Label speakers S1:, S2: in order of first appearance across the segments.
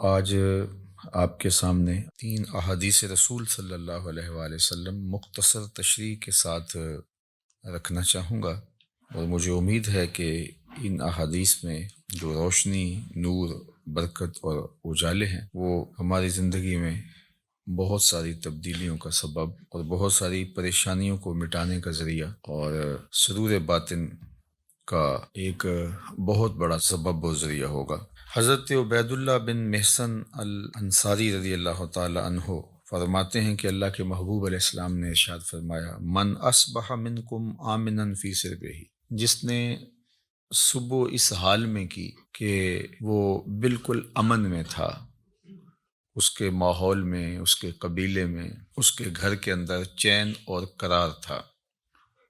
S1: آج آپ کے سامنے 3 احادیث رسول صلی اللہ علیہ وآلہ وسلم مختصر تشریح کے ساتھ رکھنا چاہوں گا، اور مجھے امید ہے کہ ان احادیث میں جو روشنی، نور، برکت اور اجالے ہیں وہ ہماری زندگی میں بہت ساری تبدیلیوں کا سبب اور بہت ساری پریشانیوں کو مٹانے کا ذریعہ اور سرور باطن کا ایک بہت بڑا سبب و ذریعہ ہوگا۔ حضرت عبید اللہ بن محسن الانصاری رضی اللہ تعالی عنہ فرماتے ہیں کہ اللہ کے محبوب علیہ السلام نے ارشاد فرمایا، من اصبح منکم آمنا فی سربہ، جس نے صبح اس حال میں کی کہ وہ بالکل امن میں تھا، اس کے ماحول میں، اس کے قبیلے میں، اس کے گھر کے اندر چین اور قرار تھا،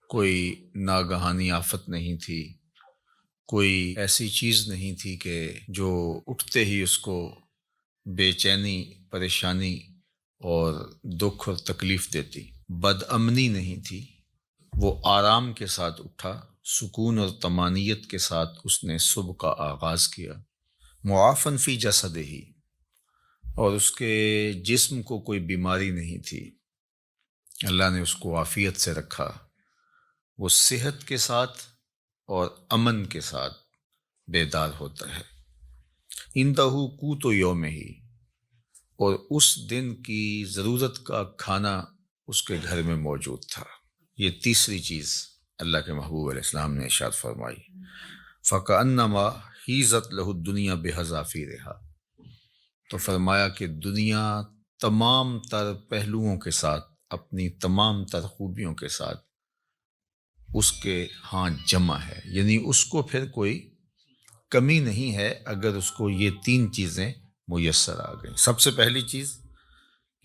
S1: کوئی ناگہانی آفت نہیں تھی، کوئی ایسی چیز نہیں تھی کہ جو اٹھتے ہی اس کو بے چینی، پریشانی اور دکھ اور تکلیف دیتی، بد امنی نہیں تھی۔ وہ آرام کے ساتھ اٹھا، سکون اور طمانینت کے ساتھ اس نے صبح کا آغاز کیا۔ معافن فی جسدہ ہی، اور اس کے جسم کو کوئی بیماری نہیں تھی، اللہ نے اس کو عافیت سے رکھا، وہ صحت کے ساتھ اور امن کے ساتھ بیدار ہوتا ہے۔ اندہ قوت یوم ہی، اور اس دن کی ضرورت کا کھانا اس کے گھر میں موجود تھا۔ یہ تیسری چیز اللہ کے محبوب علیہ السلام نے ارشاد فرمائی، فَكَأَنَّمَا حِیزَتْ لَهُ الدُّنْیَا بِحَذَافِیرِہَا، تو فرمایا کہ دنیا تمام تر پہلوؤں کے ساتھ، اپنی تمام تر خوبیوں کے ساتھ اس کے ہاں جمع ہے، یعنی اس کو پھر کوئی کمی نہیں ہے اگر اس کو یہ 3 چیزیں میسر آ گئیں۔ سب سے پہلی چیز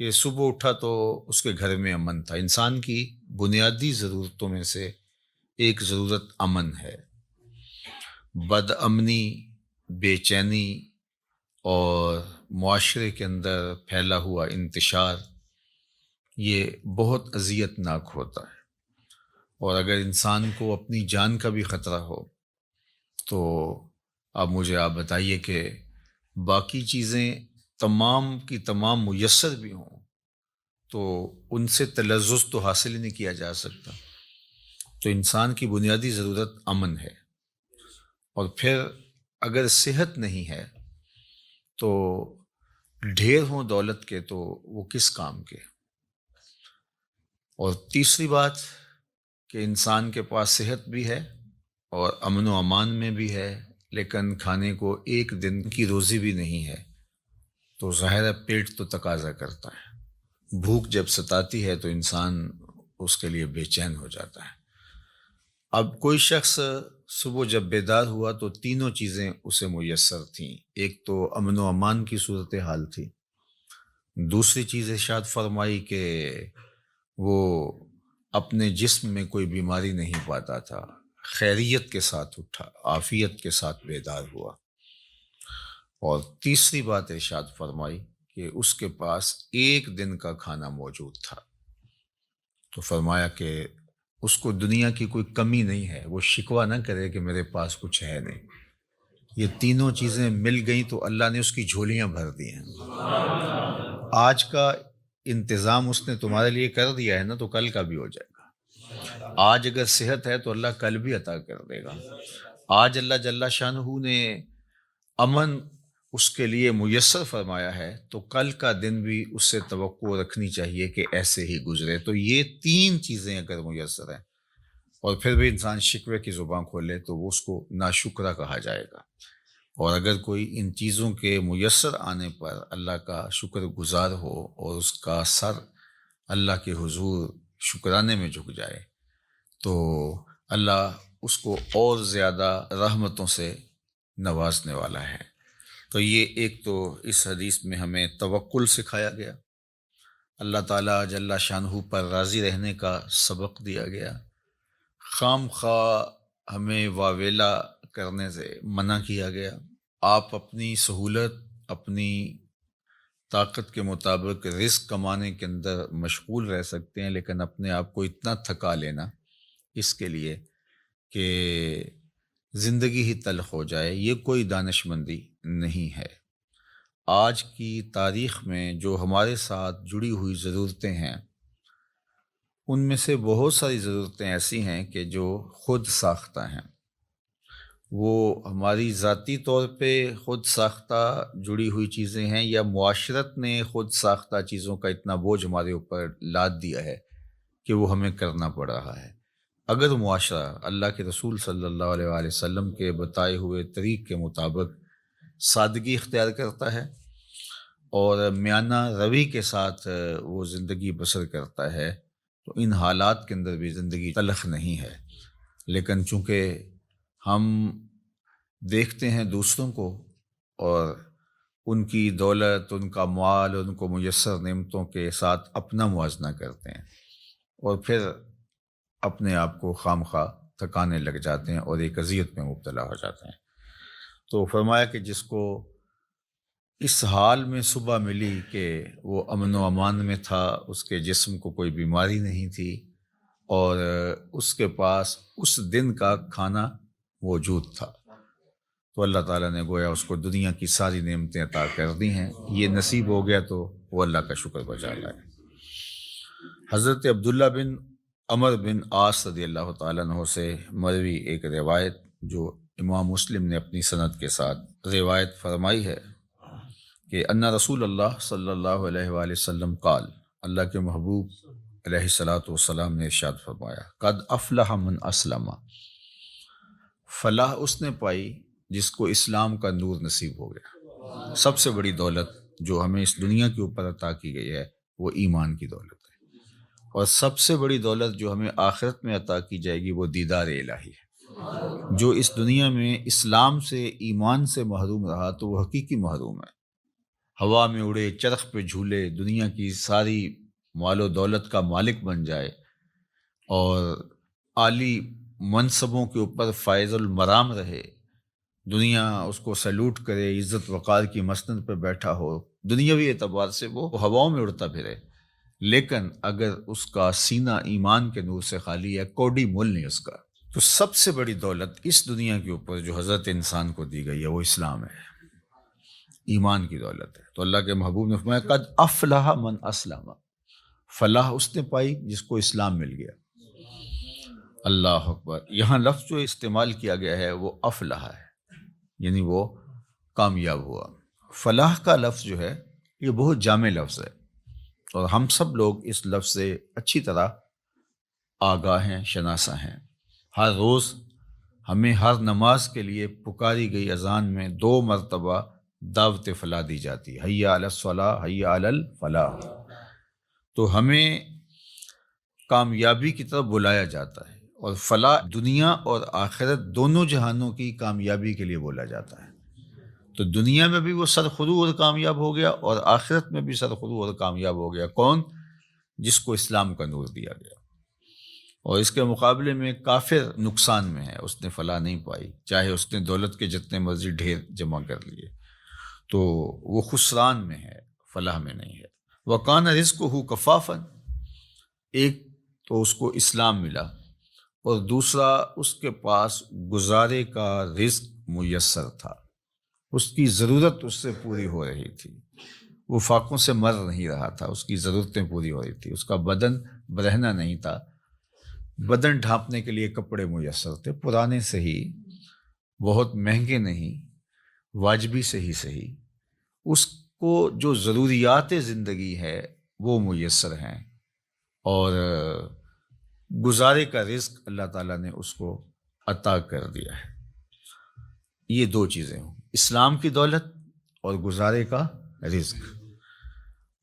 S1: کہ صبح اٹھا تو اس کے گھر میں امن تھا۔ انسان کی بنیادی ضرورتوں میں سے ایک ضرورت امن ہے۔ بد امنی، بے چینی اور معاشرے کے اندر پھیلا ہوا انتشار، یہ بہت اذیت ناک ہوتا ہے، اور اگر انسان کو اپنی جان کا بھی خطرہ ہو تو اب مجھے آپ بتائیے کہ باقی چیزیں تمام کی تمام میسر بھی ہوں تو ان سے تلذذ تو حاصل ہی نہیں کیا جا سکتا۔ تو انسان کی بنیادی ضرورت امن ہے، اور پھر اگر صحت نہیں ہے تو ڈھیر ہوں دولت کے تو وہ کس کام کے۔ اور تیسری بات کہ انسان کے پاس صحت بھی ہے اور امن و امان میں بھی ہے، لیکن کھانے کو ایک دن کی روزی بھی نہیں ہے، تو ظاہر ہے پیٹ تو تقاضا کرتا ہے۔ بھوک جب ستاتی ہے تو انسان اس کے لیے بے چین ہو جاتا ہے۔ اب کوئی شخص صبح جب بیدار ہوا تو تینوں چیزیں اسے میسر تھیں۔ ایک تو امن و امان کی صورتحال تھی، دوسری چیز ارشاد فرمائی کہ وہ اپنے جسم میں کوئی بیماری نہیں پاتا تھا، خیریت کے ساتھ اٹھا، عافیت کے ساتھ بیدار ہوا، اور تیسری بات ارشاد فرمائی کہ اس کے پاس ایک دن کا کھانا موجود تھا۔ تو فرمایا کہ اس کو دنیا کی کوئی کمی نہیں ہے، وہ شکوہ نہ کرے کہ میرے پاس کچھ ہے نہیں۔ یہ تینوں چیزیں مل گئیں تو اللہ نے اس کی جھولیاں بھر دی ہیں۔ آج کا انتظام اس نے تمہارے لیے کر دیا ہے نا، تو کل کا بھی ہو جائے گا۔ آج اگر صحت ہے تو اللہ کل بھی عطا کر دے گا۔ آج اللہ جل شانہ نے امن اس کے لیے میسر فرمایا ہے تو کل کا دن بھی اس سے توقع رکھنی چاہیے کہ ایسے ہی گزرے۔ تو یہ 3 چیزیں اگر میسر ہیں اور پھر بھی انسان شکوے کی زبان کھولے تو وہ اس کو ناشکرہ کہا جائے گا، اور اگر کوئی ان چیزوں کے میسر آنے پر اللہ کا شکر گزار ہو اور اس کا سر اللہ کے حضور شکرانے میں جھک جائے تو اللہ اس کو اور زیادہ رحمتوں سے نوازنے والا ہے۔ تو یہ ایک تو اس حدیث میں ہمیں توکل سکھایا گیا، اللہ تعالیٰ جل شانہ پر راضی رہنے کا سبق دیا گیا، خام خواہ ہمیں واویلا کرنے سے منع کیا گیا۔ آپ اپنی سہولت، اپنی طاقت کے مطابق رزق کمانے کے اندر مشغول رہ سکتے ہیں، لیکن اپنے آپ کو اتنا تھکا لینا اس کے لیے کہ زندگی ہی تلخ ہو جائے، یہ کوئی دانش مندی نہیں ہے۔ آج کی تاریخ میں جو ہمارے ساتھ جڑی ہوئی ضرورتیں ہیں، ان میں سے بہت ساری ضرورتیں ایسی ہیں کہ جو خود ساختہ ہیں۔ وہ ہماری ذاتی طور پہ خود ساختہ جڑی ہوئی چیزیں ہیں، یا معاشرت نے خود ساختہ چیزوں کا اتنا بوجھ ہمارے اوپر لاد دیا ہے کہ وہ ہمیں کرنا پڑ رہا ہے۔ اگر معاشرہ اللہ کے رسول صلی اللہ علیہ وآلہ وسلم کے بتائے ہوئے طریق کے مطابق سادگی اختیار کرتا ہے اور میانہ روی کے ساتھ وہ زندگی بسر کرتا ہے، تو ان حالات کے اندر بھی زندگی تلخ نہیں ہے۔ لیکن چونکہ ہم دیکھتے ہیں دوسروں کو اور ان کی دولت، ان کا مال، ان کو میسر نعمتوں کے ساتھ اپنا موازنہ کرتے ہیں، اور پھر اپنے آپ کو خام خواہ تھکانے لگ جاتے ہیں اور ایک اذیت میں مبتلا ہو جاتے ہیں۔ تو فرمایا کہ جس کو اس حال میں صبح ملی کہ وہ امن و امان میں تھا، اس کے جسم کو کوئی بیماری نہیں تھی، اور اس کے پاس اس دن کا کھانا موجود تھا، تو اللہ تعالیٰ نے گویا اس کو دنیا کی ساری نعمتیں عطا کر دی ہیں۔ یہ نصیب ہو گیا تو وہ اللہ کا شکر بجا لائے۔ حضرت عبداللہ بن عمر بن عاص رضی اللہ تعالیٰ عنہ سے مروی ایک روایت جو امام مسلم نے اپنی سند کے ساتھ روایت فرمائی ہے کہ ان رسول اللہ صلی اللہ علیہ وآلہ وسلم قال، اللہ کے محبوب علیہ الصلاۃ والسلام نے ارشاد فرمایا، قد افلح من اسلم، فلاح اس نے پائی جس کو اسلام کا نور نصیب ہو گیا۔ سب سے بڑی دولت جو ہمیں اس دنیا کے اوپر عطا کی گئی ہے وہ ایمان کی دولت ہے، اور سب سے بڑی دولت جو ہمیں آخرت میں عطا کی جائے گی وہ دیدار الہی ہے۔ جو اس دنیا میں اسلام سے، ایمان سے محروم رہا تو وہ حقیقی محروم ہے۔ ہوا میں اڑے، چرخ پہ جھولے، دنیا کی ساری مال و دولت کا مالک بن جائے اور عالی منصبوں کے اوپر فائز المرام رہے، دنیا اس کو سیلوٹ کرے، عزت وقار کی مسند پہ بیٹھا ہو، دنیاوی اعتبار سے وہ ہواؤں میں اڑتا پھرے، لیکن اگر اس کا سینہ ایمان کے نور سے خالی ہے، کوڑی مول نہیں اس کا، تو سب سے بڑی دولت اس دنیا کے اوپر جو حضرت انسان کو دی گئی ہے وہ اسلام ہے، ایمان کی دولت ہے۔ تو اللہ کے محبوب نے فرمایا قد افلح من اسلم، فلاح اس نے پائی جس کو اسلام مل گیا۔ اللہ اکبر۔ یہاں لفظ جو استعمال کیا گیا ہے وہ افلح ہے، یعنی وہ کامیاب ہوا۔ فلاح کا لفظ جو ہے یہ بہت جامع لفظ ہے، اور ہم سب لوگ اس لفظ سے اچھی طرح آگاہ ہیں، شناسا ہیں۔ ہر روز ہمیں ہر نماز کے لیے پکاری گئی اذان میں 2 مرتبہ دعوت فلاح دی جاتی ہے، حی علی الصلاۃ، حی علی الفلاح۔ تو ہمیں کامیابی کی طرف بلایا جاتا ہے، اور فلاح دنیا اور آخرت دونوں جہانوں کی کامیابی کے لیے بولا جاتا ہے۔ تو دنیا میں بھی وہ سرخرو اور کامیاب ہو گیا، اور آخرت میں بھی سرخرو اور کامیاب ہو گیا۔ کون؟ جس کو اسلام کا نور دیا گیا۔ اور اس کے مقابلے میں کافر نقصان میں ہے، اس نے فلاح نہیں پائی، چاہے اس نے دولت کے جتنے مرضی ڈھیر جمع کر لیے، تو وہ خسران میں ہے، فلاح میں نہیں ہے۔ وَقَانَ رِزْقُهُ كَفَافًا، ایک تو اس کو اسلام ملا، اور دوسرا اس کے پاس گزارے کا رزق میسر تھا، اس کی ضرورت اس سے پوری ہو رہی تھی، وہ فاقوں سے مر نہیں رہا تھا، اس کی ضرورتیں پوری ہو رہی تھی، اس کا بدن برہنہ نہیں تھا، بدن ڈھانپنے کے لیے کپڑے میسر تھے، پرانے سے ہی، بہت مہنگے نہیں، واجبی سے ہی صحیح، اس کو جو ضروریات زندگی ہے وہ میسر ہیں، اور گزارے کا رزق اللہ تعالیٰ نے اس کو عطا کر دیا ہے۔ یہ 2 چیزیں ہوں، اسلام کی دولت اور گزارے کا رزق۔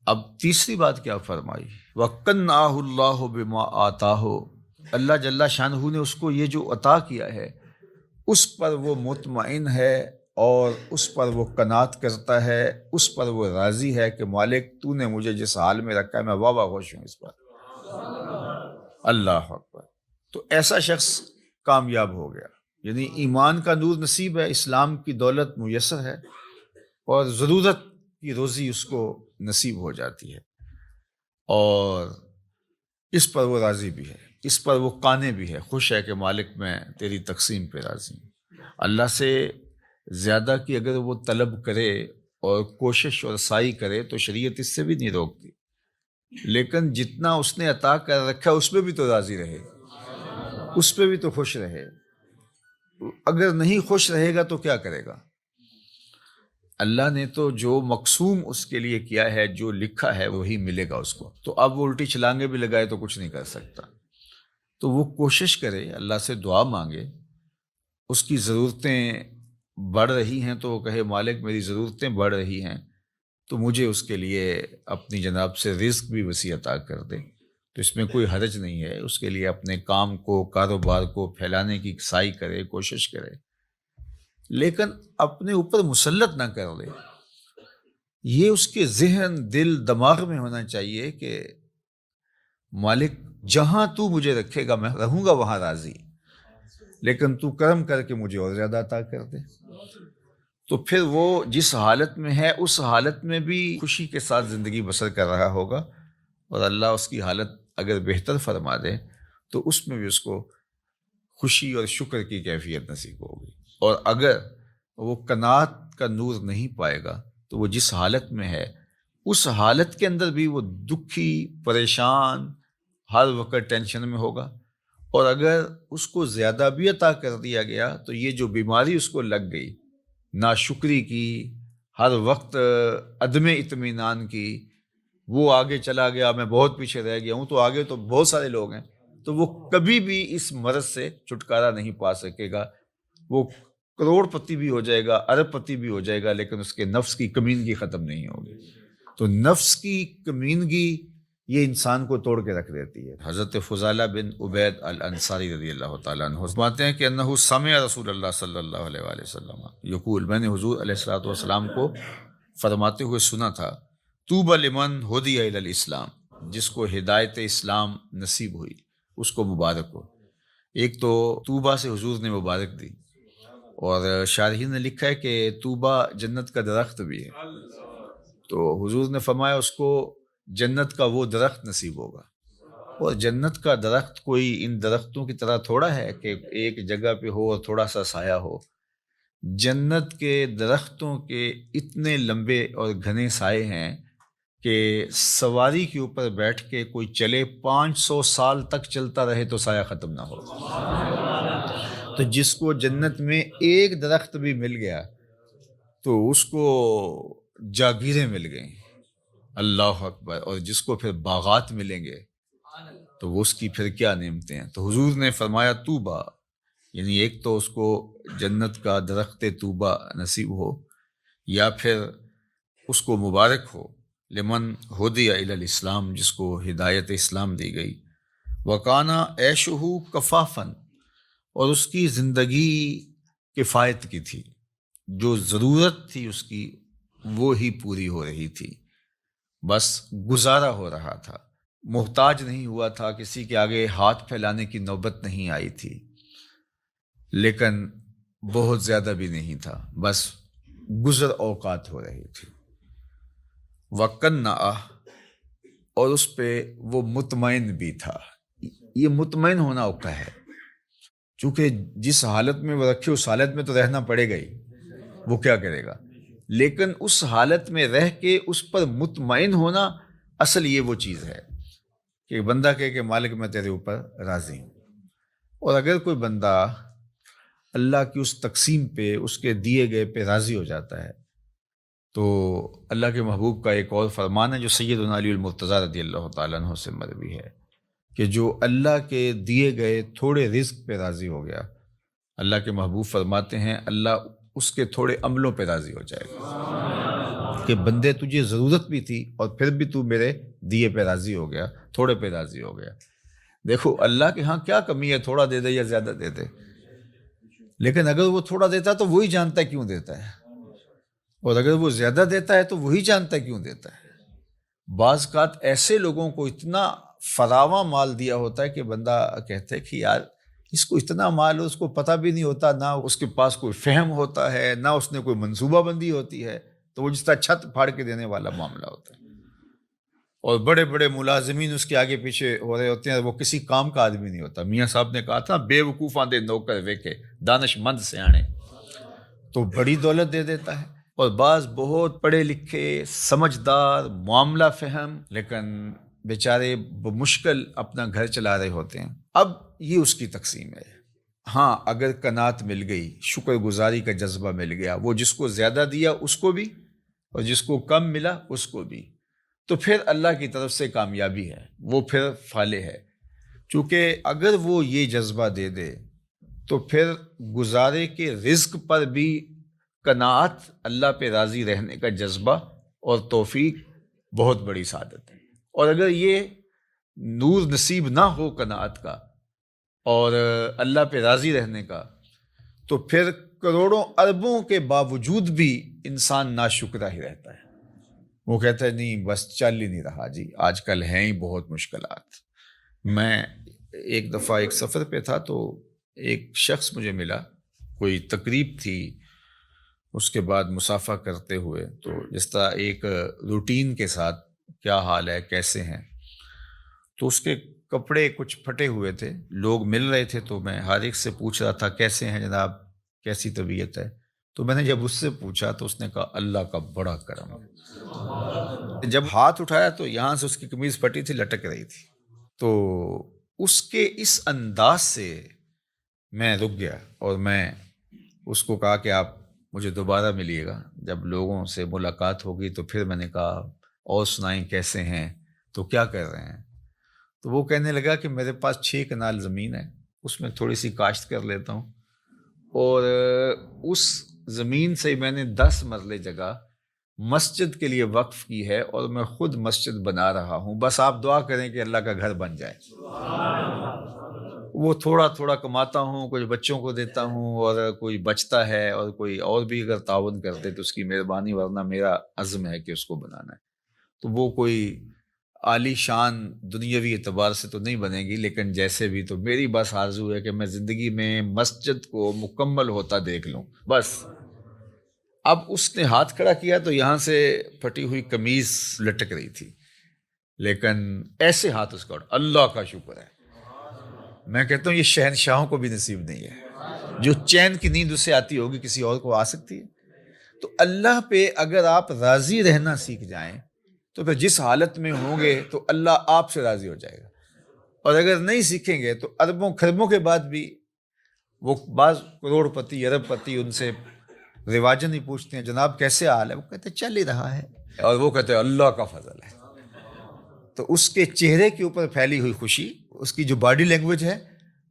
S1: اب تیسری بات کیا فرمائی؟ وَقَنَّعَهُ اللَّهُ بِمَا آتَاهُ، اللہ جل شانہ نے اس کو یہ جو عطا کیا ہے اس پر وہ مطمئن ہے، اور اس پر وہ قناعت کرتا ہے، اس پر وہ راضی ہے کہ مالک تو نے مجھے جس حال میں رکھا ہے میں واہ واہ خوش ہوں اس پر۔ اللہ اکبر۔ تو ایسا شخص کامیاب ہو گیا، یعنی ایمان کا نور نصیب ہے، اسلام کی دولت میسر ہے، اور ضرورت کی روزی اس کو نصیب ہو جاتی ہے، اور اس پر وہ راضی بھی ہے، اس پر وہ قانع بھی ہے، خوش ہے کہ مالک میں تیری تقسیم پہ راضی ہوں۔ اللہ سے زیادہ کی اگر وہ طلب کرے اور کوشش اور سعی کرے تو شریعت اس سے بھی نہیں روکتی، لیکن جتنا اس نے عطا کر رکھا اس پہ بھی تو راضی رہے، اس پہ بھی تو خوش رہے۔ اگر نہیں خوش رہے گا تو کیا کرے گا؟ اللہ نے تو جو مقسوم اس کے لیے کیا ہے، جو لکھا ہے وہی ملے گا اس کو، تو اب وہ الٹی چھلانگے بھی لگائے تو کچھ نہیں کر سکتا۔ تو وہ کوشش کرے، اللہ سے دعا مانگے، اس کی ضرورتیں بڑھ رہی ہیں تو وہ کہے مالک میری ضرورتیں بڑھ رہی ہیں تو مجھے اس کے لیے اپنی جناب سے رزق بھی وسیع عطا کر دے، تو اس میں کوئی حرج نہیں ہے۔ اس کے لیے اپنے کام کو، کاروبار کو پھیلانے کی سعی کرے، کوشش کرے، لیکن اپنے اوپر مسلط نہ کر لے۔ یہ اس کے ذہن، دل، دماغ میں ہونا چاہیے کہ مالک جہاں تو مجھے رکھے گا میں رہوں گا وہاں راضی، لیکن تو کرم کر کے مجھے اور زیادہ عطا کر دے۔ تو پھر وہ جس حالت میں ہے اس حالت میں بھی خوشی کے ساتھ زندگی بسر کر رہا ہوگا، اور اللہ اس کی حالت اگر بہتر فرما دے تو اس میں بھی اس کو خوشی اور شکر کی کیفیت نصیب ہوگی۔ اور اگر وہ قناعت کا نور نہیں پائے گا تو وہ جس حالت میں ہے اس حالت کے اندر بھی وہ دکھی، پریشان، ہر وقت ٹینشن میں ہوگا۔ اور اگر اس کو زیادہ بھی عطا کر دیا گیا تو یہ جو بیماری اس کو لگ گئی، ناشکری کی، ہر وقت عدم اطمینان کی، وہ آگے چلا گیا، میں بہت پیچھے رہ گیا ہوں، تو آگے تو بہت سارے لوگ ہیں، تو وہ کبھی بھی اس مرض سے چھٹکارا نہیں پا سکے گا۔ وہ کروڑ پتی بھی ہو جائے گا، ارب پتی بھی ہو جائے گا، لیکن اس کے نفس کی کمینگی ختم نہیں ہوگی۔ تو نفس کی کمینگی یہ انسان کو توڑ کے رکھ دیتی ہے۔ حضرت فضالہ بن عبید الانصاری رضی اللہ تعالیٰ عنہ فرماتے ہیں کہ انہ سمع رسول اللہ صلی اللہ علیہ وآلہ وسلم یقول، میں نے حضور علیہ الصلوۃ والسلام کو فرماتے ہوئے سنا تھا، طوبی لمن ہدی الی الاسلام، جس کو ہدایت اسلام نصیب ہوئی اس کو مبارک ہو۔ ایک تو طوبہ سے حضور نے مبارک دی، اور شارحین نے لکھا ہے کہ طوبہ جنت کا درخت بھی ہے، تو حضور نے فرمایا اس کو جنت کا وہ درخت نصیب ہوگا۔ اور جنت کا درخت کوئی ان درختوں کی طرح تھوڑا ہے کہ ایک جگہ پہ ہو اور تھوڑا سا سایہ ہو۔ جنت کے درختوں کے اتنے لمبے اور گھنے سائے ہیں کہ سواری کے اوپر بیٹھ کے کوئی چلے 500 سال تک چلتا رہے تو سایہ ختم نہ ہو۔ تو جس کو جنت میں ایک درخت بھی مل گیا تو اس کو جاگیریں مل گئیں، اللہ اکبر۔ اور جس کو پھر باغات ملیں گے تو وہ اس کی پھر کیا نعمتیں ہیں۔ تو حضور نے فرمایا طوبہ، یعنی ایک تو اس کو جنت کا درخت طوبہ نصیب ہو، یا پھر اس کو مبارک ہو، لمن ہدی الی الاسلام، جس کو ہدایت اسلام دی گئی، وکانا عیشہ کفافن، اور اس کی زندگی کفایت کی تھی، جو ضرورت تھی اس کی وہ ہی پوری ہو رہی تھی، بس گزارا ہو رہا تھا، محتاج نہیں ہوا تھا، کسی کے آگے ہاتھ پھیلانے کی نوبت نہیں آئی تھی، لیکن بہت زیادہ بھی نہیں تھا، بس گزر اوقات ہو رہی تھی۔ وَقَنَّعَ، اور اس پہ وہ مطمئن بھی تھا۔ یہ مطمئن ہونا اوقع ہے، چونکہ جس حالت میں وہ رکھے اس حالت میں تو رہنا پڑے گا ہی، وہ کیا کرے گا، لیکن اس حالت میں رہ کے اس پر مطمئن ہونا، اصل یہ وہ چیز ہے کہ بندہ کہے کہ مالک میں تیرے اوپر راضی ہوں۔ اور اگر کوئی بندہ اللہ کی اس تقسیم پہ، اس کے دیے گئے پہ راضی ہو جاتا ہے تو اللہ کے محبوب کا ایک اور فرمان ہے جو سیدنا علی المرتضیٰ رضی اللہ تعالیٰ عنہ سے مروی ہے کہ جو اللہ کے دیے گئے تھوڑے رزق پہ راضی ہو گیا، اللہ کے محبوب فرماتے ہیں اللہ اس کے تھوڑے عملوں پہ راضی ہو جائے گا، کہ بندے تجھے ضرورت بھی تھی اور پھر بھی تو میرے دیے پہ راضی ہو گیا، تھوڑے پہ راضی ہو گیا۔ دیکھو اللہ کے ہاں کیا کمی ہے، تھوڑا دے دے یا زیادہ دے دے، لیکن اگر وہ تھوڑا دیتا ہے تو وہی جانتا ہے کیوں دیتا ہے، اور اگر وہ زیادہ دیتا ہے تو وہی جانتا ہے کیوں دیتا ہے۔ بعض اوقات ایسے لوگوں کو اتنا فراواں مال دیا ہوتا ہے کہ بندہ کہتا ہے کہ یار اس کو اتنا مال، اس کو پتہ بھی نہیں ہوتا، نہ اس کے پاس کوئی فہم ہوتا ہے، نہ اس نے کوئی منصوبہ بندی ہوتی ہے، تو وہ جس طرح چھت پھاڑ کے دینے والا معاملہ ہوتا ہے۔ اور بڑے بڑے ملازمین اس کے آگے پیچھے ہو رہے ہوتے ہیں، وہ کسی کام کا آدمی نہیں ہوتا۔ میاں صاحب نے کہا تھا بے وقوفاں دے نوکر ویکھے، دانش مند سے آنے، تو بڑی دولت دے دیتا ہے اور بعض بہت پڑھے لکھے سمجھدار معاملہ فہم لیکن بیچارے بمشکل اپنا گھر چلا رہے ہوتے ہیں۔ اب یہ اس کی تقسیم ہے۔ ہاں اگر قناعت مل گئی، شکر گزاری کا جذبہ مل گیا، وہ جس کو زیادہ دیا اس کو بھی اور جس کو کم ملا اس کو بھی، تو پھر اللہ کی طرف سے کامیابی ہے، وہ پھر فالح ہے۔ چونکہ اگر وہ یہ جذبہ دے دے تو پھر گزارے کے رزق پر بھی قناعت، اللہ پہ راضی رہنے کا جذبہ اور توفیق بہت بڑی سعادت ہے۔ اور اگر یہ نور نصیب نہ ہو قناعت کا اور اللہ پہ راضی رہنے کا، تو پھر کروڑوں اربوں کے باوجود بھی انسان ناشکرہ ہی رہتا ہے۔ وہ کہتا ہے نہیں بس چل ہی نہیں رہا جی، آج کل ہیں ہی بہت مشکلات۔ میں ایک دفعہ ایک سفر پہ تھا تو ایک شخص مجھے ملا، کوئی تقریب تھی، اس کے بعد مصافحہ کرتے ہوئے تو جس طرح ایک روٹین کے ساتھ کیا حال ہے کیسے ہیں، تو اس کے کپڑے کچھ پھٹے ہوئے تھے، لوگ مل رہے تھے تو میں ہر ایک سے پوچھ رہا تھا کیسے ہیں جناب، کیسی طبیعت ہے۔ تو میں نے جب اس سے پوچھا تو اس نے کہا اللہ کا بڑا کرم ہے۔ جب ہاتھ اٹھایا تو یہاں سے اس کی قمیض پھٹی تھی، لٹک رہی تھی۔ تو اس کے اس انداز سے میں رک گیا اور میں اس کو کہا کہ آپ مجھے دوبارہ ملیے گا، جب لوگوں سے ملاقات ہوگی تو پھر میں نے کہا اور سنائیں کیسے ہیں، تو کیا کر رہے ہیں؟ تو وہ کہنے لگا کہ میرے پاس 6 کنال زمین ہے، اس میں تھوڑی سی کاشت کر لیتا ہوں، اور اس زمین سے میں نے 10 مرلے جگہ مسجد کے لیے وقف کی ہے اور میں خود مسجد بنا رہا ہوں، بس آپ دعا کریں کہ اللہ کا گھر بن جائے۔ وہ تھوڑا تھوڑا کماتا ہوں، کچھ بچوں کو دیتا ہوں اور کوئی بچتا ہے، اور کوئی اور بھی اگر تعاون کرتے تو اس کی مہربانی، ورنہ میرا عزم ہے کہ اس کو بنانا ہے۔ تو وہ کوئی عالی شان دنیاوی اعتبار سے تو نہیں بنے گی، لیکن جیسے بھی تو میری بس آرزو ہے کہ میں زندگی میں مسجد کو مکمل ہوتا دیکھ لوں بس۔ اب اس نے ہاتھ کھڑا کیا تو یہاں سے پھٹی ہوئی قمیض لٹک رہی تھی، لیکن ایسے ہاتھ اس کا اللہ کا شکر ہے۔ میں کہتا ہوں یہ شہنشاہوں کو بھی نصیب نہیں ہے، جو چین کی نیند اسے آتی ہوگی کسی اور کو آ سکتی ہے۔ تو اللہ پہ اگر آپ راضی رہنا سیکھ جائیں تو پھر جس حالت میں ہوں گے تو اللہ آپ سے راضی ہو جائے گا، اور اگر نہیں سیکھیں گے تو اربوں خربوں کے بعد بھی وہ بعض کروڑ پتی ارب پتی ان سے رواجن ہی پوچھتے ہیں جناب کیسے حال ہے، وہ کہتے ہیں چل ہی رہا ہے، اور وہ کہتے ہیں اللہ کا فضل ہے۔ تو اس کے چہرے کے اوپر پھیلی ہوئی خوشی، اس کی جو باڈی لینگویج ہے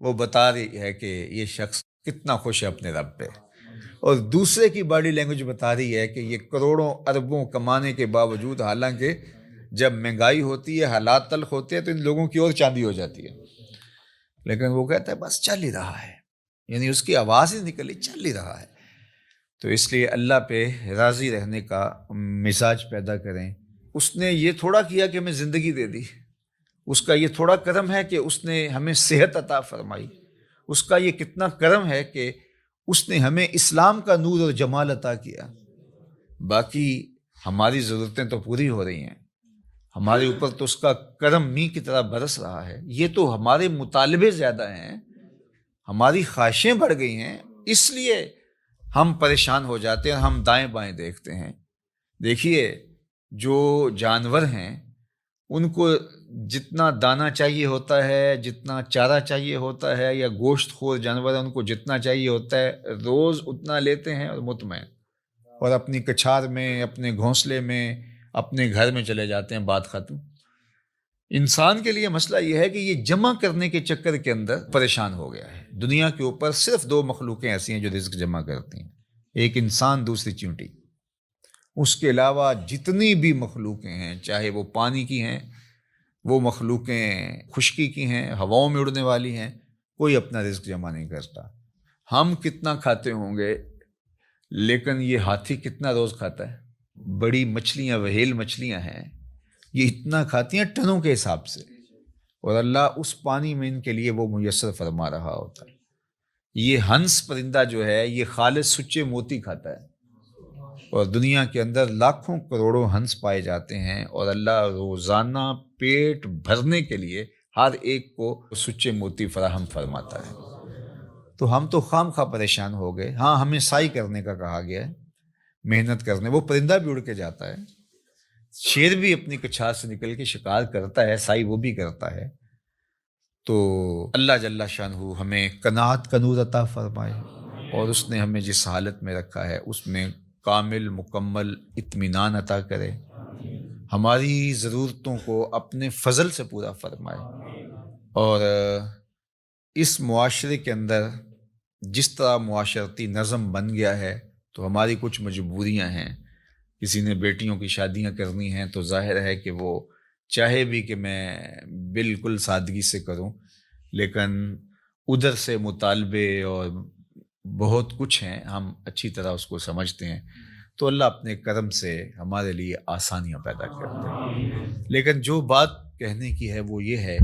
S1: وہ بتا رہی ہے کہ یہ شخص کتنا خوش ہے اپنے رب پہ، اور دوسرے کی باڈی لینگویج بتا رہی ہے کہ یہ کروڑوں اربوں کمانے کے باوجود، حالانکہ جب مہنگائی ہوتی ہے حالات تلخ ہوتے ہیں تو ان لوگوں کی اور چاندی ہو جاتی ہے، لیکن وہ کہتا ہے بس چل ہی رہا ہے، یعنی اس کی آواز ہی نکلی چل ہی رہا ہے۔ تو اس لیے اللہ پہ راضی رہنے کا مزاج پیدا کریں۔ اس نے یہ تھوڑا کیا کہ ہمیں زندگی دے دی، اس کا یہ تھوڑا کرم ہے کہ اس نے ہمیں صحت عطا فرمائی، اس کا یہ کتنا کرم ہے کہ اس نے ہمیں اسلام کا نور اور جمال عطا کیا۔ باقی ہماری ضرورتیں تو پوری ہو رہی ہیں، ہمارے اوپر تو اس کا کرم می کی طرح برس رہا ہے، یہ تو ہمارے مطالبے زیادہ ہیں، ہماری خواہشیں بڑھ گئی ہیں، اس لیے ہم پریشان ہو جاتے ہیں، ہم دائیں بائیں دیکھتے ہیں۔ دیکھیے جو جانور ہیں ان کو جتنا دانہ چاہیے ہوتا ہے، جتنا چارہ چاہیے ہوتا ہے، یا گوشت خور جانور ہیں ان کو جتنا چاہیے ہوتا ہے روز اتنا لیتے ہیں اور مطمئن، اور اپنی کچھار میں، اپنے گھونسلے میں، اپنے گھر میں چلے جاتے ہیں، بات ختم۔ انسان کے لیے مسئلہ یہ ہے کہ یہ جمع کرنے کے چکر کے اندر پریشان ہو گیا ہے۔ دنیا کے اوپر صرف 2 مخلوقیں ایسی ہیں جو رزق جمع کرتی ہیں، ایک انسان، دوسری چیونٹی۔ اس کے علاوہ جتنی بھی مخلوقیں ہیں، چاہے وہ پانی کی ہیں، وہ مخلوقیں خشکی کی ہیں، ہواؤں میں اڑنے والی ہیں، کوئی اپنا رزق جمع نہیں کرتا۔ ہم کتنا کھاتے ہوں گے، لیکن یہ ہاتھی کتنا روز کھاتا ہے؟ بڑی مچھلیاں، وہیل مچھلیاں ہیں، یہ اتنا کھاتی ہیں ٹنوں کے حساب سے، اور اللہ اس پانی میں ان کے لیے وہ میسر فرما رہا ہوتا ہے۔ یہ ہنس پرندہ جو ہے یہ خالص سچے موتی کھاتا ہے، اور دنیا کے اندر لاکھوں کروڑوں ہنس پائے جاتے ہیں، اور اللہ روزانہ پیٹ بھرنے کے لیے ہر ایک کو سچے موتی فراہم فرماتا ہے۔ تو ہم تو خام خواہ پریشان ہو گئے۔ ہاں ہمیں سعی کرنے کا کہا گیا ہے، محنت کرنے. وہ پرندہ بھی اڑ کے جاتا ہے, شیر بھی اپنی کچھار سے نکل کے شکار کرتا ہے, سائی وہ بھی کرتا ہے. تو اللہ جل شانہ ہمیں قناعت کا نور عطا فرمائے, اور اس نے ہمیں جس حالت میں رکھا ہے اس میں کامل مکمل اطمینان عطا کرے, ہماری ضرورتوں کو اپنے فضل سے پورا فرمائے. اور اس معاشرے کے اندر جس طرح معاشرتی نظم بن گیا ہے تو ہماری کچھ مجبوریاں ہیں. کسی نے بیٹیوں کی شادیاں کرنی ہیں تو ظاہر ہے کہ وہ چاہے بھی کہ میں بالکل سادگی سے کروں, لیکن ادھر سے مطالبے اور بہت کچھ ہیں, ہم اچھی طرح اس کو سمجھتے ہیں, تو اللہ اپنے کرم سے ہمارے لیے آسانیاں پیدا کرتے ہیں. لیکن جو بات کہنے کی ہے وہ یہ ہے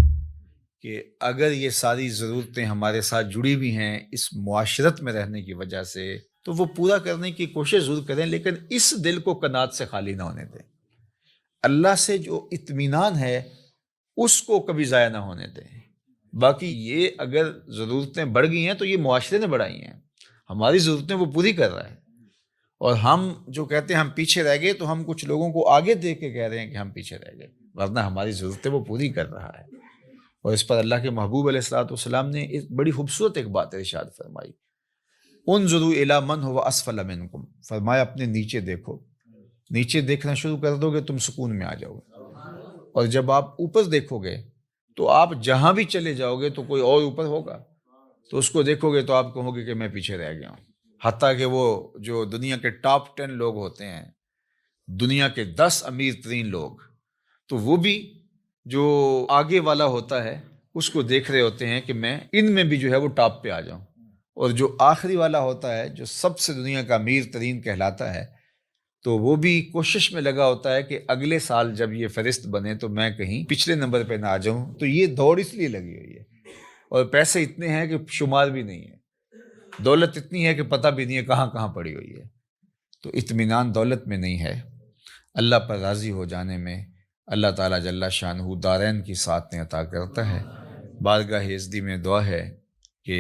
S1: کہ اگر یہ ساری ضرورتیں ہمارے ساتھ جڑی ہوئی ہیں اس معاشرت میں رہنے کی وجہ سے, تو وہ پورا کرنے کی کوشش ضرور کریں, لیکن اس دل کو قناعت سے خالی نہ ہونے دیں. اللہ سے جو اطمینان ہے اس کو کبھی ضائع نہ ہونے دیں. باقی یہ اگر ضرورتیں بڑھ گئی ہیں تو یہ معاشرے نے بڑھائی ہیں, ہماری ضرورتیں وہ پوری کر رہا ہے. اور ہم جو کہتے ہیں ہم پیچھے رہ گئے, تو ہم کچھ لوگوں کو آگے دیکھ کے کہہ رہے ہیں کہ ہم پیچھے رہ گئے, ورنہ ہماری ضرورتیں وہ پوری کر رہا ہے. اور اس پر اللہ کے محبوب علیہ الصلوۃ والسلام نے ایک بڑی خوبصورت ایک بات ارشاد فرمائی, انظروا الی من هو اسفل منکم, فرمایا اپنے نیچے دیکھو. نیچے دیکھنا شروع کر دو گے تم سکون میں آ جاؤ گے, اور جب آپ اوپر دیکھو گے تو آپ جہاں بھی چلے جاؤ گے تو کوئی اور اوپر ہوگا, تو اس کو دیکھو گے تو آپ کہو گے کہ میں پیچھے رہ گیا ہوں. حتیٰ کہ وہ جو دنیا کے ٹاپ 10 لوگ ہوتے ہیں, دنیا کے 10 امیر ترین لوگ, تو وہ بھی جو آگے والا ہوتا ہے اس کو دیکھ رہے ہوتے ہیں کہ میں ان میں بھی جو ہے وہ ٹاپ پہ آ جاؤں. اور جو آخری والا ہوتا ہے جو سب سے دنیا کا امیر ترین کہلاتا ہے, تو وہ بھی کوشش میں لگا ہوتا ہے کہ اگلے سال جب یہ فہرست بنے تو میں کہیں پچھلے نمبر پہ نہ آ جاؤں. تو یہ دوڑ اس لیے لگی ہوئی ہے, اور پیسے اتنے ہیں کہ شمار بھی نہیں ہے, دولت اتنی ہے کہ پتہ بھی نہیں ہے کہاں کہاں پڑی ہوئی ہے. تو اطمینان دولت میں نہیں ہے, اللہ پر راضی ہو جانے میں اللہ تعالیٰ جل شانہ دارین کی سعادتیں عطا کرتا ہے. بارگاہ عزتی میں دعا ہے کہ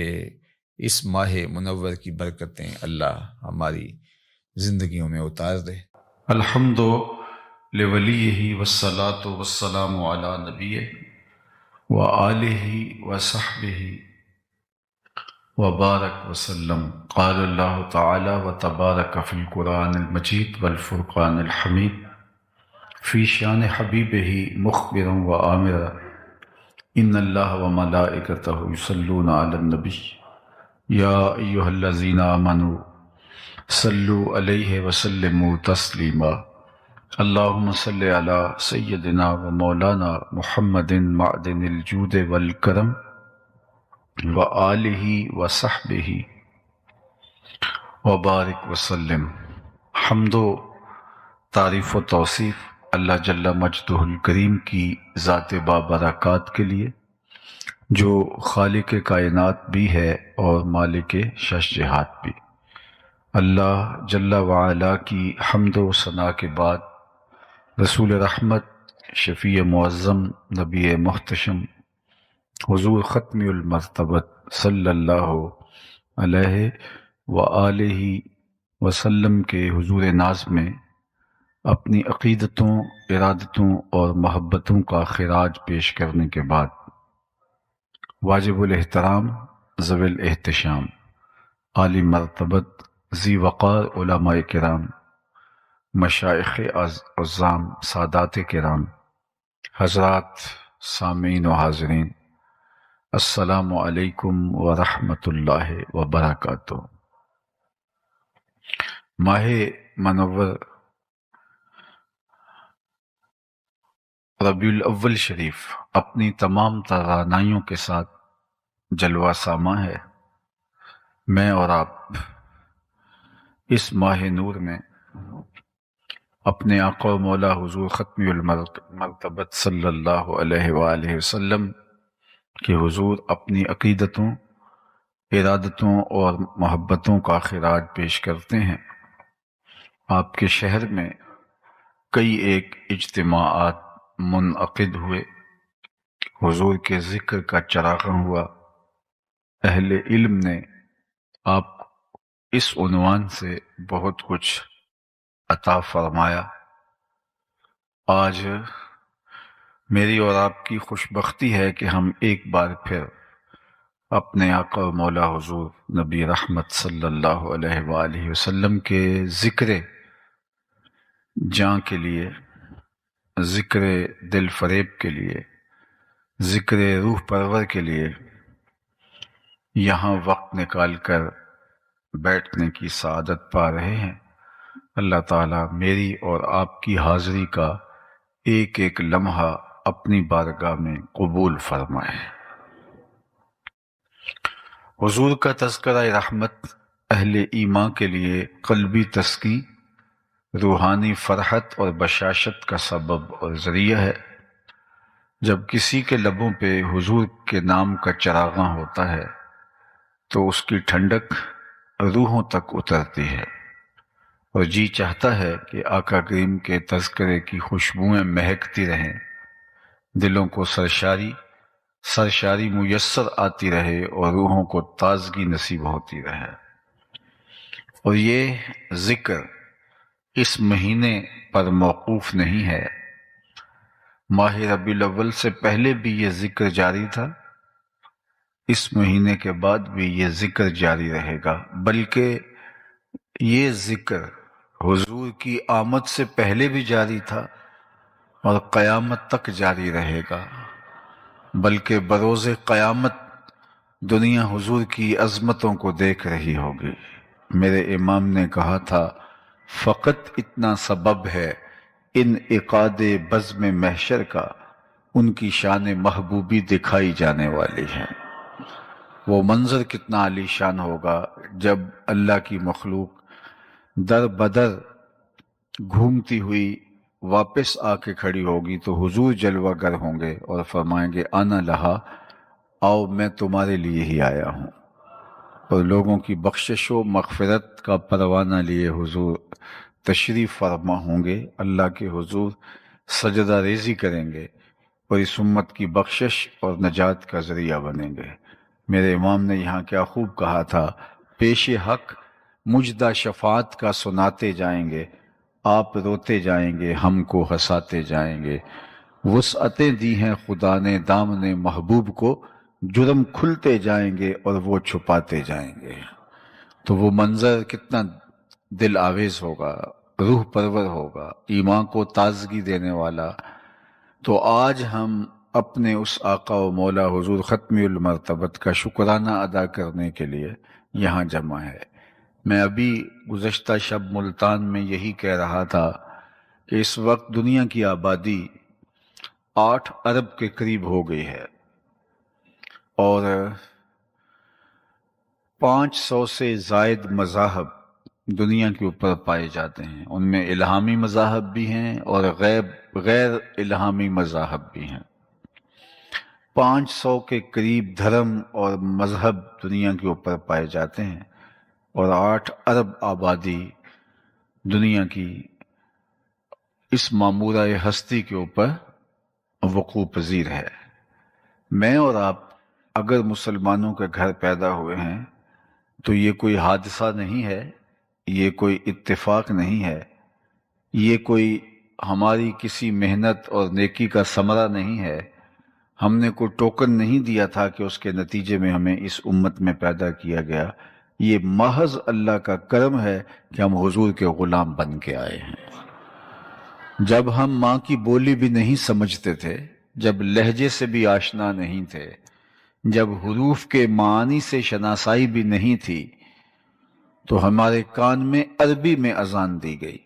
S1: اس ماہ منور کی برکتیں اللہ ہماری زندگیوں میں اتار دے.
S2: الحمد لولیہ والصلاۃ والسلام علی نبیہ وآلہ وصحبہ وبارک وسلم. قال اللہ تعالی وتبارک فی القرآن المجید والفرقان الحمید فی شان حبیبہ مخبرا وآمرا ان اللہ وملائکتہ یصلون علی النبی یا ایہا الذین آمنوا صلوا علیہ وسلموا تسلیما. اللہم صلی علی سیدنا و مولانا محمد معدن الجود والکرم وآلہ وصحبہ وبارک وسلم. حمد و تعریف و توصیف اللہ جل مجدہ الکریم کی ذات بابرکات کے لیے, جو خالق کائنات بھی ہے اور مالک شش جہات بھی. اللہ جل وعلا کی حمد و ثنا کے بعد رسول رحمت, شفیع معظم, نبی محتشم, حضور ختم المرتبت صلی اللہ علیہ وآلہ وسلم کے حضور ناز میں اپنی عقیدتوں, ارادتوں اور محبتوں کا خراج پیش کرنے کے بعد, واجب الاحترام, ذوی الاحتشام, عالی مرتبت, ذی وقار علماء کرام, مشائخ عظام, سادات کرام, حضرات سامعین و حاضرین, السلام علیکم ورحمۃ اللہ وبرکاتہ. ماہ منور ربیع الاول شریف اپنی تمام توانائیوں کے ساتھ جلوہ ساماں ہے. میں اور آپ اس ماہ نور میں اپنے آقا و مولا حضور ختم المرتبت صلی اللہ علیہ وآلہ وسلم کہ حضور اپنی عقیدتوں, ارادتوں اور محبتوں کا خراج پیش کرتے ہیں. آپ کے شہر میں کئی ایک اجتماعات منعقد ہوئے, حضور کے ذکر کا چراغاں ہوا. اہل علم نے آپ اس عنوان سے بہت کچھ عطا فرمایا۔ آج میری اور آپ کی خوش بختی ہے کہ ہم ایک بار پھر اپنے آقا و مولا حضور نبی رحمت صلی اللہ علیہ وآلہ وسلم کے ذکر جاں کے لیے، ذکر دل فریب کے لیے، ذکر روح پرور کے لیے یہاں وقت نکال کر بیٹھنے کی سعادت پا رہے ہیں۔ اللہ تعالیٰ میری اور آپ کی حاضری کا ایک ایک لمحہ اپنی بارگاہ میں قبول فرمائے۔ حضور کا تذکرہ رحمت اہل ایمان کے لیے قلبی تسکین، روحانی فرحت اور بشاشت کا سبب اور ذریعہ ہے۔ جب کسی کے لبوں پہ حضور کے نام کا چراغاں ہوتا ہے تو اس کی ٹھنڈک روحوں تک اترتی ہے اور جی چاہتا ہے کہ آقا کریم کے تذکرے کی خوشبوئیں مہکتی رہیں، دلوں کو سرشاری میسر آتی رہے اور روحوں کو تازگی نصیب ہوتی رہے۔ اور یہ ذکر اس مہینے پر موقوف نہیں ہے، ماہ ربیع الاول سے پہلے بھی یہ ذکر جاری تھا، اس مہینے کے بعد بھی یہ ذکر جاری رہے گا، بلکہ یہ ذکر حضور کی آمد سے پہلے بھی جاری تھا اور قیامت تک جاری رہے گا، بلکہ بروز قیامت دنیا حضور کی عظمتوں کو دیکھ رہی ہوگی۔ میرے امام نے کہا تھا، فقط اتنا سبب ہے انعقاد بزم محشر کا، ان کی شان محبوبی دکھائی جانے والی ہے۔ وہ منظر کتنا عالی شان ہوگا جب اللہ کی مخلوق در بدر گھومتی ہوئی واپس آ کے کھڑی ہوگی تو حضور جلوہ گر ہوں گے اور فرمائیں گے، آنا لہا، آؤ میں تمہارے لیے ہی آیا ہوں۔ اور لوگوں کی بخشش و مغفرت کا پروانہ لیے حضور تشریف فرما ہوں گے، اللہ کے حضور سجدہ ریزی کریں گے اور اس امت کی بخشش اور نجات کا ذریعہ بنیں گے۔ میرے امام نے یہاں کیا خوب کہا تھا، پیش حق مجدہ شفاعت کا سناتے جائیں گے، آپ روتے جائیں گے، ہم کو ہنساتے جائیں گے، وسعتیں دی ہیں خدا نے دامن محبوب کو، جرم کھلتے جائیں گے اور وہ چھپاتے جائیں گے۔ تو وہ منظر کتنا دل آویز ہوگا، روح پرور ہوگا، ایمان کو تازگی دینے والا۔ تو آج ہم اپنے اس آقا و مولا حضور ختمی المرتبت کا شکرانہ ادا کرنے کے لیے یہاں جمع ہے۔ میں ابھی گزشتہ شب ملتان میں یہی کہہ رہا تھا کہ اس وقت دنیا کی آبادی 8 ارب کے قریب ہو گئی ہے اور 500 سے زائد مذاہب دنیا کے اوپر پائے جاتے ہیں، ان میں الہامی مذاہب بھی ہیں اور غیر الہامی مذاہب بھی ہیں۔ 500 کے قریب دھرم اور مذہب دنیا کے اوپر پائے جاتے ہیں اور 8 ارب آبادی دنیا کی اس معمورہ ہستی کے اوپر وقوع پذیر ہے۔ میں اور آپ اگر مسلمانوں کے گھر پیدا ہوئے ہیں تو یہ کوئی حادثہ نہیں ہے، یہ کوئی اتفاق نہیں ہے، یہ کوئی ہماری کسی محنت اور نیکی کا ثمرہ نہیں ہے، ہم نے کوئی ٹوکن نہیں دیا تھا کہ اس کے نتیجے میں ہمیں اس امت میں پیدا کیا گیا، یہ محض اللہ کا کرم ہے کہ ہم حضور کے غلام بن کے آئے ہیں۔ جب ہم ماں کی بولی بھی نہیں سمجھتے تھے، جب لہجے سے بھی آشنا نہیں تھے، جب حروف کے معانی سے شناسائی بھی نہیں تھی، تو ہمارے کان میں عربی میں اذان دی گئی،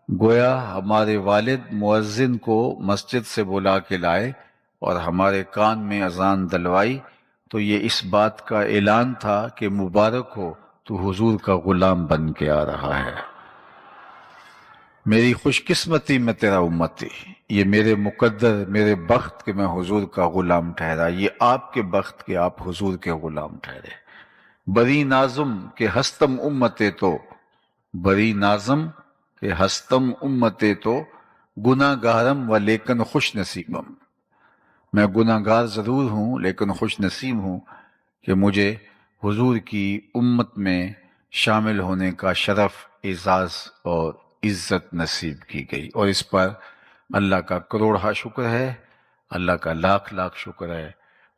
S2: گویا ہمارے والد مؤذن کو مسجد سے بلا کے لائے اور ہمارے کان میں اذان دلوائی، تو یہ اس بات کا اعلان تھا کہ مبارک ہو، تو حضور کا غلام بن کے آ رہا ہے۔ میری خوش قسمتی میں تیرا امتی، یہ میرے مقدر، میرے بخت کہ میں حضور کا غلام ٹھہرا، یہ آپ کے بخت کہ آپ حضور کے غلام ٹھہرے۔ بری نازم کہ ہستم امتے تو، بری نازم کہ ہستم امتے تو، گناہ گارم و لیکن خوش نصیبم، میں گناہ گار ضرور ہوں لیکن خوش نصیب ہوں کہ مجھے حضور کی امت میں شامل ہونے کا شرف، اعزاز اور عزت نصیب کی گئی، اور اس پر اللہ کا کروڑہ شکر ہے، اللہ کا لاکھ لاکھ شکر ہے،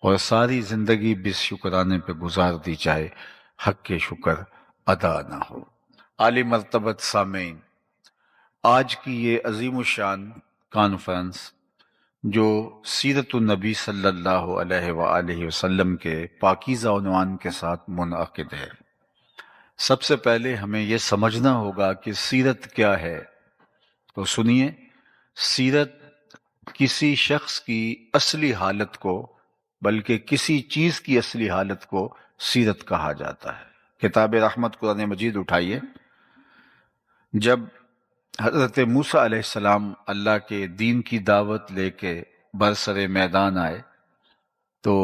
S2: اور ساری زندگی بس شکرانے پہ گزار دی جائے، حق کے شکر ادا نہ ہو۔ عالی مرتبت سامعین، آج کی یہ عظیم الشان کانفرنس جو سیرت النبی صلی اللہ علیہ وآلہ وسلم کے پاکیزہ عنوان کے ساتھ منعقد ہے، سب سے پہلے ہمیں یہ سمجھنا ہوگا کہ سیرت کیا ہے۔ تو سنیے، سیرت کسی شخص کی اصلی حالت کو، بلکہ کسی چیز کی اصلی حالت کو سیرت کہا جاتا ہے۔ کتاب رحمت قرآن مجید اٹھائیے۔ جب حضرت موسیٰ علیہ السلام اللہ کے دین کی دعوت لے کے برسر میدان آئے تو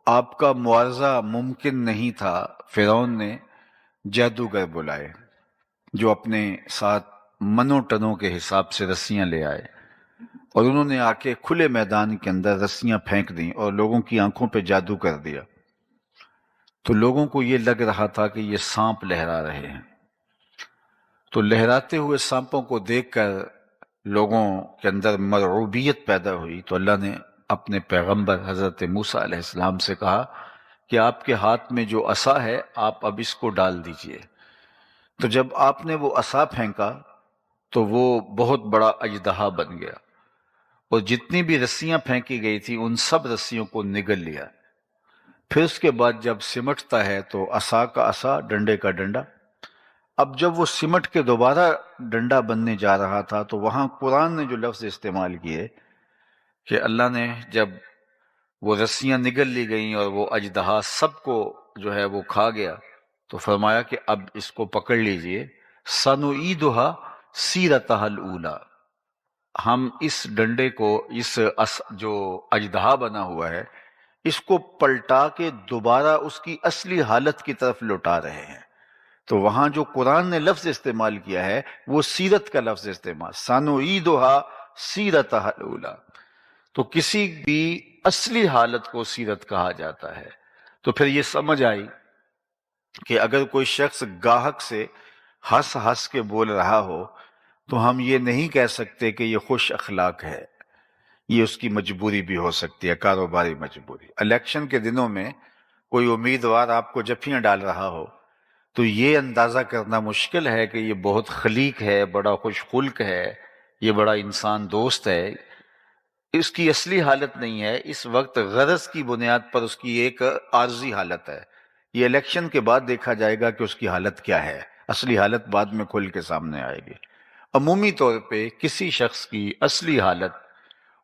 S2: آپ کا معاوضہ ممکن نہیں تھا، فرعون نے جادوگر بلائے جو اپنے ساتھ منوں ٹنوں کے حساب سے رسیاں لے آئے، اور انہوں نے آ کے کھلے میدان کے اندر رسیاں پھینک دیں اور لوگوں کی آنکھوں پہ جادو کر دیا۔ تو لوگوں کو یہ لگ رہا تھا کہ یہ سانپ لہرا رہے ہیں، تو لہراتے ہوئے سانپوں کو دیکھ کر لوگوں کے اندر مرعوبیت پیدا ہوئی۔ تو اللہ نے اپنے پیغمبر حضرت موسیٰ علیہ السلام سے کہا کہ آپ کے ہاتھ میں جو عصا ہے آپ اب اس کو ڈال دیجئے۔ تو جب آپ نے وہ عصا پھینکا تو وہ بہت بڑا اژدہا بن گیا، اور جتنی بھی رسیاں پھینکی گئی تھی ان سب رسیوں کو نگل لیا۔ پھر اس کے بعد جب سمٹتا ہے تو عصا کا عصا، ڈنڈے کا ڈنڈا۔ اب جب وہ سمٹ کے دوبارہ ڈنڈا بننے جا رہا تھا تو وہاں قرآن نے جو لفظ استعمال کیے کہ اللہ نے جب وہ رسیاں نگل لی گئیں اور وہ اژدہا سب کو جو ہے وہ کھا گیا، تو فرمایا کہ اب اس کو پکڑ لیجئے، سَنُعِيدُهَا سِيرَتَهَا الْأُولَى، ہم اس ڈنڈے کو، اس جو اژدہا بنا ہوا ہے، اس کو پلٹا کے دوبارہ اس کی اصلی حالت کی طرف لوٹا رہے ہیں۔ تو وہاں جو قرآن نے لفظ استعمال کیا ہے وہ سیرت کا لفظ استعمال، سَنُعِيدُهَا سِيرَتَهَا الْأُولَى۔ تو کسی بھی اصلی حالت کو سیرت کہا جاتا ہے۔ تو پھر یہ سمجھ آئی کہ اگر کوئی شخص گاہک سے ہنس ہنس کے بول رہا ہو تو ہم یہ نہیں کہہ سکتے کہ یہ خوش اخلاق ہے، یہ اس کی مجبوری بھی ہو سکتی ہے، کاروباری مجبوری۔ الیکشن کے دنوں میں کوئی امیدوار آپ کو جفیاں ڈال رہا ہو تو یہ اندازہ کرنا مشکل ہے کہ یہ بہت خلیق ہے، بڑا خوش خلق ہے، یہ بڑا انسان دوست ہے۔ اس کی اصلی حالت نہیں ہے، اس وقت غرض کی بنیاد پر اس کی ایک عارضی حالت ہے۔ یہ الیکشن کے بعد دیکھا جائے گا کہ اس کی حالت کیا ہے، اصلی حالت بعد میں کھل کے سامنے آئے گی۔ عمومی طور پہ کسی شخص کی اصلی حالت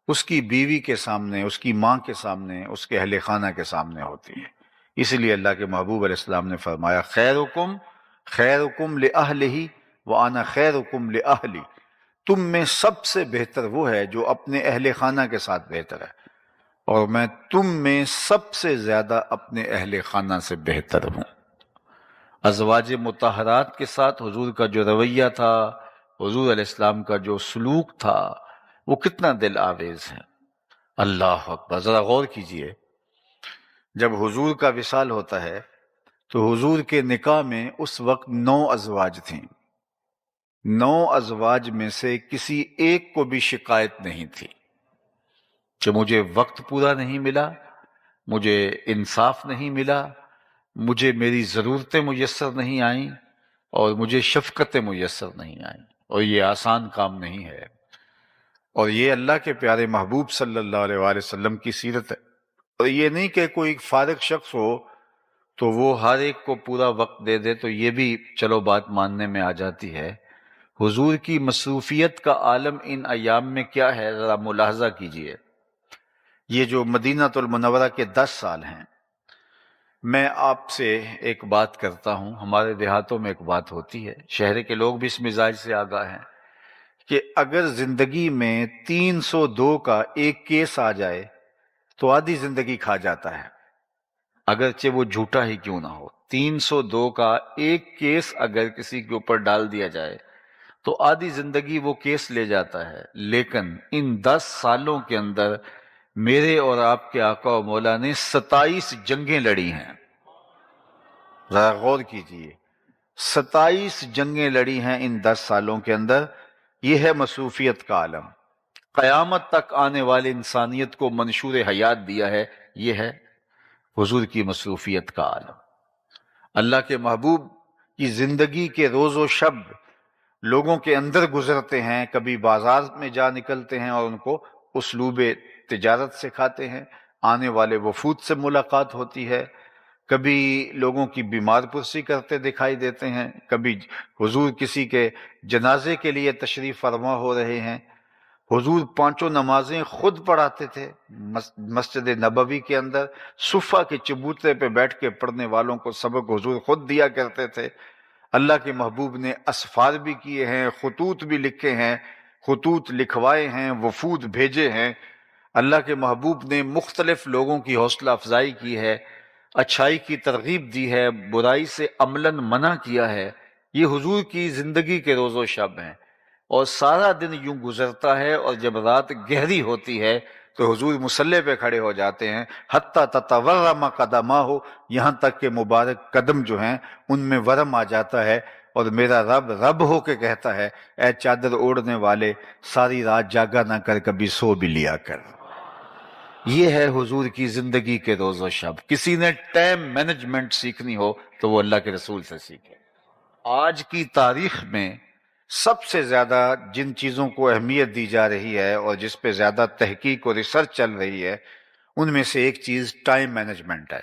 S2: اس کی بیوی کے سامنے، اس کی ماں کے سامنے، اس کے اہل خانہ کے سامنے ہوتی ہے۔ اس لیے اللہ کے محبوب علیہ السلام نے فرمایا خیرکم خیرکم لأہلہ وانا خیرکم لأہلی، تم میں سب سے بہتر وہ ہے جو اپنے اہل خانہ کے ساتھ بہتر ہے، اور میں تم میں سب سے زیادہ اپنے اہل خانہ سے بہتر ہوں۔ ازواج مطہرات کے ساتھ حضور کا جو رویہ تھا، حضور علیہ السلام کا جو سلوک تھا، وہ کتنا دل آویز ہے۔ اللہ اکبر، ذرا غور کیجئے، جب حضور کا وصال ہوتا ہے تو حضور کے نکاح میں اس وقت 9 ازواج تھیں، 9 ازواج میں سے کسی ایک کو بھی شکایت نہیں تھی کہ مجھے وقت پورا نہیں ملا، مجھے انصاف نہیں ملا، مجھے میری ضرورتیں میسر نہیں آئیں، اور مجھے شفقتیں میسر نہیں آئیں۔ اور یہ آسان کام نہیں ہے، اور یہ اللہ کے پیارے محبوب صلی اللہ علیہ وآلہ وسلم کی سیرت ہے۔ اور یہ نہیں کہ کوئی فارغ شخص ہو تو وہ ہر ایک کو پورا وقت دے دے، تو یہ بھی چلو بات ماننے میں آ جاتی ہے۔ حضور کی مصروفیت کا عالم ان ایام میں کیا ہے، ذرا ملاحظہ کیجئے۔ یہ جو مدینہ المنورہ کے 10 سال ہیں، میں آپ سے ایک بات کرتا ہوں، ہمارے دیہاتوں میں ایک بات ہوتی ہے، شہر کے لوگ بھی اس مزاج سے آگاہ ہیں، کہ اگر زندگی میں 302 کا ایک کیس آ جائے تو آدھی زندگی کھا جاتا ہے، اگرچہ وہ جھوٹا ہی کیوں نہ ہو۔ 302 کا ایک کیس اگر کسی کے اوپر ڈال دیا جائے تو آدھی زندگی وہ کیس لے جاتا ہے، لیکن ان 10 سالوں کے اندر میرے اور آپ کے آقا و مولا نے 27 جنگیں لڑی ہیں۔ ذرا غور کیجئے، 27 جنگیں لڑی ہیں ان 10 سالوں کے اندر. یہ ہے مصروفیت کا عالم. قیامت تک آنے والے انسانیت کو منشور حیات دیا ہے. یہ ہے حضور کی مصروفیت کا عالم. اللہ کے محبوب کی زندگی کے روز و شب لوگوں کے اندر گزرتے ہیں. کبھی بازار میں جا نکلتے ہیں اور ان کو اسلوب تجارت سکھاتے ہیں. آنے والے وفود سے ملاقات ہوتی ہے. کبھی لوگوں کی بیمار پرسی کرتے دکھائی دیتے ہیں. کبھی حضور کسی کے جنازے کے لیے تشریف فرما ہو رہے ہیں. حضور 5 نمازیں خود پڑھاتے تھے مسجد نبوی کے اندر. صفہ کے چبوترے پہ بیٹھ کے پڑھنے والوں کو سبق حضور خود دیا کرتے تھے. اللہ کے محبوب نے اسفار بھی کیے ہیں, خطوط بھی لکھے ہیں, خطوط لکھوائے ہیں, وفود بھیجے ہیں. اللہ کے محبوب نے مختلف لوگوں کی حوصلہ افزائی کی ہے, اچھائی کی ترغیب دی ہے, برائی سے عملاً منع کیا ہے. یہ حضور کی زندگی کے روز و شب ہیں. اور سارا دن یوں گزرتا ہے, اور جب رات گہری ہوتی ہے تو حضور مصلی پہ کھڑے ہو جاتے ہیں. حتیٰ تتورم قدماہ, یہاں تک کہ مبارک قدم جو ہیں ان میں ورم آ جاتا ہے, اور میرا رب رب ہو کے کہتا ہے, اے چادر اوڑھنے والے, ساری رات جاگا نہ کر, کبھی سو بھی لیا کر. یہ ہے حضور کی زندگی کے روز و شب. کسی نے ٹائم مینجمنٹ سیکھنی ہو تو وہ اللہ کے رسول سے سیکھے. آج کی تاریخ میں سب سے زیادہ جن چیزوں کو اہمیت دی جا رہی ہے اور جس پہ زیادہ تحقیق اور ریسرچ چل رہی ہے, ان میں سے ایک چیز ٹائم مینجمنٹ ہے.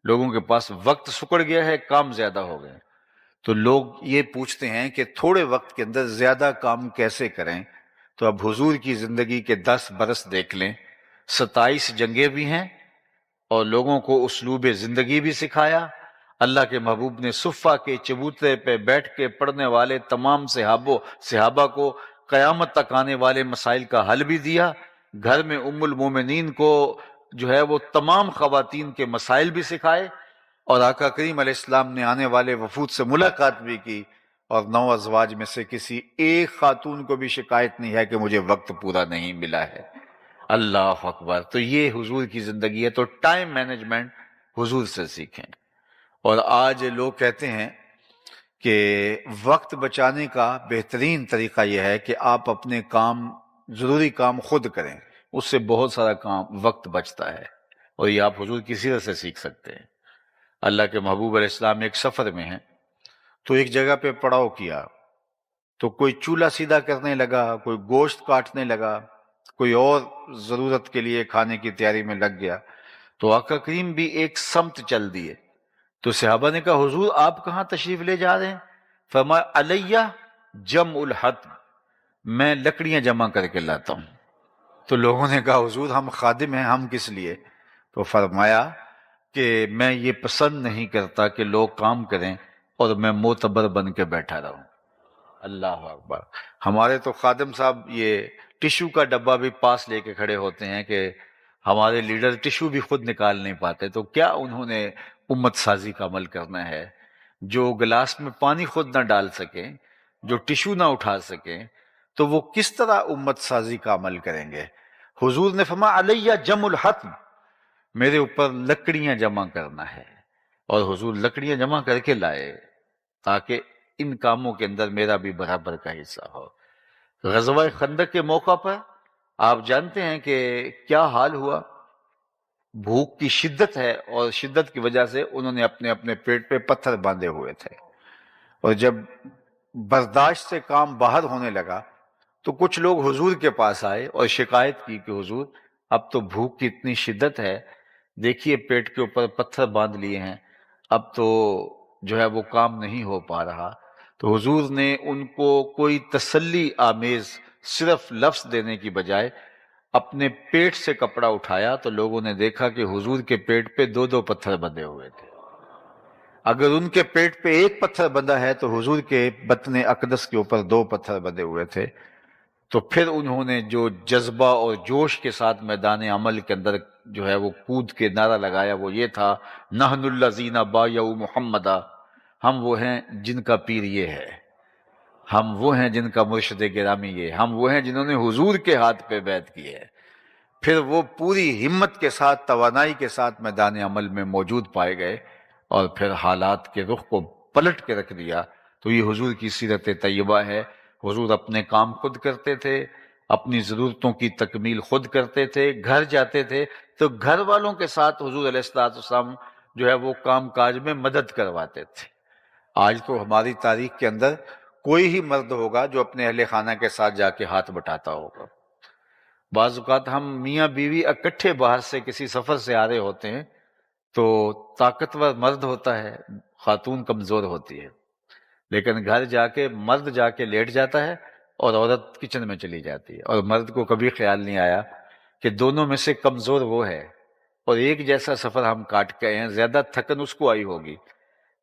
S2: لوگوں کے پاس وقت سکڑ گیا ہے, کام زیادہ ہو گئے, تو لوگ یہ پوچھتے ہیں کہ تھوڑے وقت کے اندر زیادہ کام کیسے کریں. تو اب حضور کی زندگی کے 10 برس دیکھ لیں. 27 جنگیں بھی ہیں, اور لوگوں کو اسلوب زندگی بھی سکھایا. اللہ کے محبوب نے صفہ کے چبوترے پہ بیٹھ کے پڑھنے والے تمام صحابہ کو قیامت تک آنے والے مسائل کا حل بھی دیا. گھر میں ام المومنین کو جو ہے وہ تمام خواتین کے مسائل بھی سکھائے, اور آقا کریم علیہ السلام نے آنے والے وفود سے ملاقات بھی کی. اور 9 ازواج میں سے کسی ایک خاتون کو بھی شکایت نہیں ہے کہ مجھے وقت پورا نہیں ملا ہے. اللہ اکبر. تو یہ حضور کی زندگی ہے. تو ٹائم مینجمنٹ حضور سے سیکھیں. اور آج لوگ کہتے ہیں کہ وقت بچانے کا بہترین طریقہ یہ ہے کہ آپ اپنے ضروری کام خود کریں, اس سے بہت سارا وقت بچتا ہے. اور یہ آپ حضور کی سیرت سے سیکھ سکتے ہیں. اللہ کے محبوب علیہ السلام ایک سفر میں ہیں, تو ایک جگہ پہ پڑاؤ کیا, تو کوئی چولہا سیدھا کرنے لگا, کوئی گوشت کاٹنے لگا, کوئی اور ضرورت کے لیے کھانے کی تیاری میں لگ گیا. تو آقا کریم بھی ایک سمت چل دیے. تو صحابہ نے کہا, حضور آپ کہاں تشریف لے جا رہے ہیں؟ فرمایا, علیہ جمع الحطب, میں لکڑیاں جمع کر کے لاتا ہوں. تو لوگوں نے کہا, حضور ہم خادم ہیں, ہم کس لیے؟ تو فرمایا کہ میں یہ پسند نہیں کرتا کہ لوگ کام کریں اور میں معتبر بن کے بیٹھا رہوں. اللہ اکبر. ہمارے تو خادم صاحب یہ ٹشو کا ڈبہ بھی پاس لے کے کھڑے ہوتے ہیں کہ ہمارے لیڈر ٹشو بھی خود نکال نہیں پاتے, تو کیا انہوں نے امت سازی کا عمل کرنا ہے؟ جو گلاس میں پانی خود نہ ڈال سکیں, جو ٹشو نہ اٹھا سکیں, تو وہ کس طرح امت سازی کا عمل کریں گے؟ حضور نے فرمایا, علیہ جمع الحطب, میرے اوپر لکڑیاں جمع کرنا ہے. اور حضور لکڑیاں جمع کر کے لائے تاکہ ان کاموں کے اندر میرا بھی برابر کا حصہ ہو. غزوہ خندق کے موقع پر آپ جانتے ہیں کہ کیا حال ہوا. بھوک کی شدت ہے, اور شدت کی وجہ سے انہوں نے اپنے اپنے پیٹ پہ پتھر باندھے ہوئے تھے. اور جب برداشت سے کام باہر ہونے لگا تو کچھ لوگ حضور کے پاس آئے اور شکایت کی کہ حضور اب تو بھوک کی اتنی شدت ہے, دیکھیے پیٹ کے اوپر پتھر باندھ لیے ہیں, اب تو جو ہے وہ کام نہیں ہو پا رہا. تو حضور نے ان کو کوئی تسلی آمیز صرف لفظ دینے کی بجائے اپنے پیٹ سے کپڑا اٹھایا, تو لوگوں نے دیکھا کہ حضور کے پیٹ پہ 2 پتھر بندھے ہوئے تھے. اگر ان کے پیٹ پہ 1 پتھر بندھا ہے تو حضور کے بطن اقدس کے اوپر 2 پتھر بندھے ہوئے تھے. تو پھر انہوں نے جو جذبہ اور جوش کے ساتھ میدان عمل کے اندر جو ہے وہ کود کے نعرہ لگایا, وہ یہ تھا, نحن الذین بایعوا محمدا, ہم وہ ہیں جن کا پیر یہ ہے, ہم وہ ہیں جن کا مرشد گرامی یہ, ہم وہ ہیں جنہوں نے حضور کے ہاتھ پہ بیعت کی ہے. پھر وہ پوری ہمت کے ساتھ, توانائی کے ساتھ میدان عمل میں موجود پائے گئے, اور پھر حالات کے رخ کو پلٹ کے رکھ دیا. تو یہ حضور کی سیرت طیبہ ہے۔ حضور اپنے کام خود کرتے تھے، اپنی ضرورتوں کی تکمیل خود کرتے تھے، گھر جاتے تھے تو گھر والوں کے ساتھ حضور علیہ السلام جو ہے وہ کام کاج میں مدد کرواتے تھے۔ آج تو ہماری تاریخ کے اندر کوئی ہی مرد ہوگا جو اپنے اہل خانہ کے ساتھ جا کے ہاتھ بٹاتا ہوگا۔ بعض اوقات ہم میاں بیوی اکٹھے باہر سے کسی سفر سے آ رہے ہوتے ہیں تو طاقتور مرد ہوتا ہے، خاتون کمزور ہوتی ہے، لیکن گھر جا کے مرد جا کے لیٹ جاتا ہے اور عورت کچن میں چلی جاتی ہے، اور مرد کو کبھی خیال نہیں آیا کہ دونوں میں سے کمزور وہ ہے، اور ایک جیسا سفر ہم کاٹ کے ہیں، زیادہ تھکن اس کو آئی ہوگی،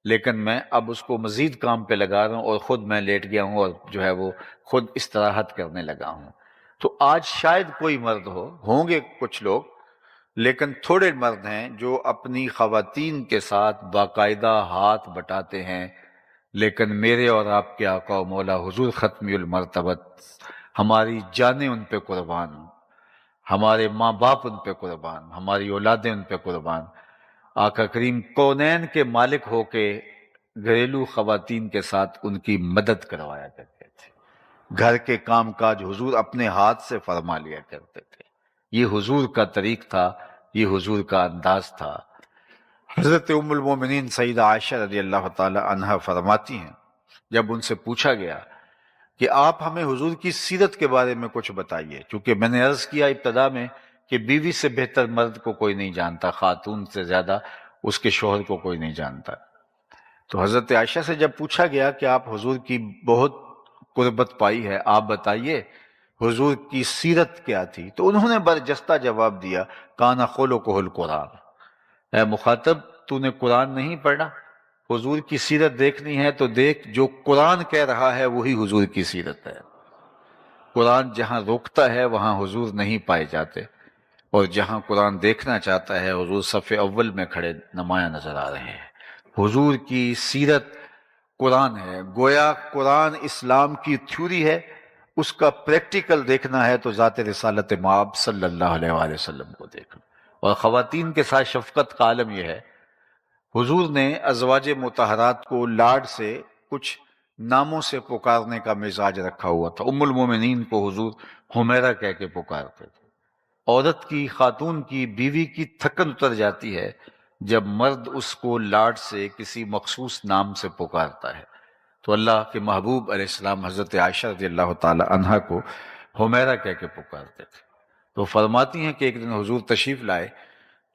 S2: لیکن میں اب اس کو مزید کام پہ لگا رہا ہوں اور خود میں لیٹ گیا ہوں اور جو ہے وہ خود استراحت کرنے لگا ہوں۔ تو آج شاید کوئی مرد ہوں گے کچھ لوگ، لیکن تھوڑے مرد ہیں جو اپنی خواتین کے ساتھ باقاعدہ ہاتھ بٹاتے ہیں، لیکن میرے اور آپ کے آقا و مولا حضور ختمی المرتبت، ہماری جانیں ان پہ قربان، ہمارے ماں باپ ان پہ قربان، ہماری اولادیں ان پہ قربان، آقا کریم کونین کے مالک ہو کے گھریلو خواتین کے ساتھ ان کی مدد کروایا کرتے تھے، گھر کے کام کاج حضور اپنے ہاتھ سے فرما لیا کرتے تھے۔ یہ حضور کا طریق تھا، یہ حضور کا انداز تھا۔ حضرت ام المومنین سیدہ عائشہ رضی اللہ تعالی عنہا فرماتی ہیں، جب ان سے پوچھا گیا کہ آپ ہمیں حضور کی سیرت کے بارے میں کچھ بتائیے، چونکہ میں نے عرض کیا ابتدا میں کہ بیوی سے بہتر مرد کو کوئی نہیں جانتا، خاتون سے زیادہ اس کے شوہر کو کوئی نہیں جانتا۔ تو حضرت عائشہ سے جب پوچھا گیا کہ آپ حضور کی بہت قربت پائی ہے، آپ بتائیے حضور کی سیرت کیا تھی، تو انہوں نے برجستہ جواب دیا، کانا خلقہ القرآن، اے مخاطب تو نے قرآن نہیں پڑھا؟ حضور کی سیرت دیکھنی ہے تو دیکھ، جو قرآن کہہ رہا ہے وہی حضور کی سیرت ہے۔ قرآن جہاں روکتا ہے وہاں حضور نہیں پائے جاتے، اور جہاں قرآن دیکھنا چاہتا ہے حضور صف اول میں کھڑے نمایاں نظر آ رہے ہیں۔ حضور کی سیرت قرآن ہے، گویا قرآن اسلام کی تھیوری ہے، اس کا پریکٹیکل دیکھنا ہے تو ذات رسالت مآب صلی اللہ علیہ وآلہ وسلم کو دیکھنا۔ اور خواتین کے ساتھ شفقت کا عالم یہ ہے، حضور نے ازواج مطہرات کو لاڈ سے کچھ ناموں سے پکارنے کا مزاج رکھا ہوا تھا۔ ام المومنین کو حضور حمیرہ کہہ کے پکارتے تھے۔ عورت کی، خاتون کی، بیوی کی تھکن اتر جاتی ہے جب مرد اس کو لاڈ سے کسی مخصوص نام سے پکارتا ہے، تو اللہ کے محبوب علیہ السلام حضرت عائشہ رضی اللہ تعالی عنہا کو حمیرہ کہہ کے پکارتے تھے۔ تو فرماتی ہیں کہ ایک دن حضور تشریف لائے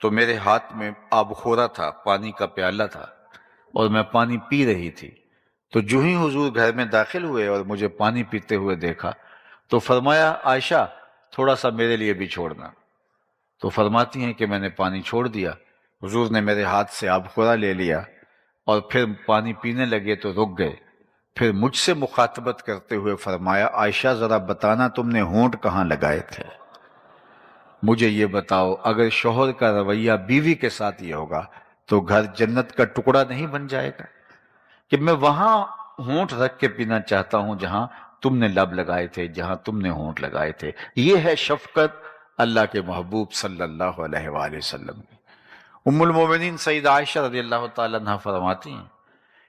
S2: تو میرے ہاتھ میں آب خورا تھا، پانی کا پیالہ تھا، اور میں پانی پی رہی تھی، تو جو ہی حضور گھر میں داخل ہوئے اور مجھے پانی پیتے ہوئے دیکھا تو فرمایا، عائشہ تھوڑا سا میرے لیے بھی چھوڑنا۔ تو فرماتی ہیں کہ میں نے پانی چھوڑ دیا، حضور نے میرے ہاتھ سے آب خورا لے لیا اور پھر پانی پینے لگے تو رک گئے، پھر مجھ سے مخاطبت کرتے ہوئے فرمایا، عائشہ ذرا بتانا تم نے ہونٹ کہاں لگائے تھے؟ مجھے یہ بتاؤ، اگر شوہر کا رویہ بیوی کے ساتھ یہ ہوگا تو گھر جنت کا ٹکڑا نہیں بن جائے گا کہ میں وہاں ہونٹ رکھ کے پینا چاہتا ہوں جہاں تم نے لب لگائے تھے، جہاں تم نے ہونٹ لگائے تھے۔ یہ ہے شفقت اللہ کے محبوب صلی اللہ علیہ وآلہ وسلم کی۔ ام المومنین سیدہ عائشہ رضی اللہ تعالیٰ عنہ فرماتی ہیں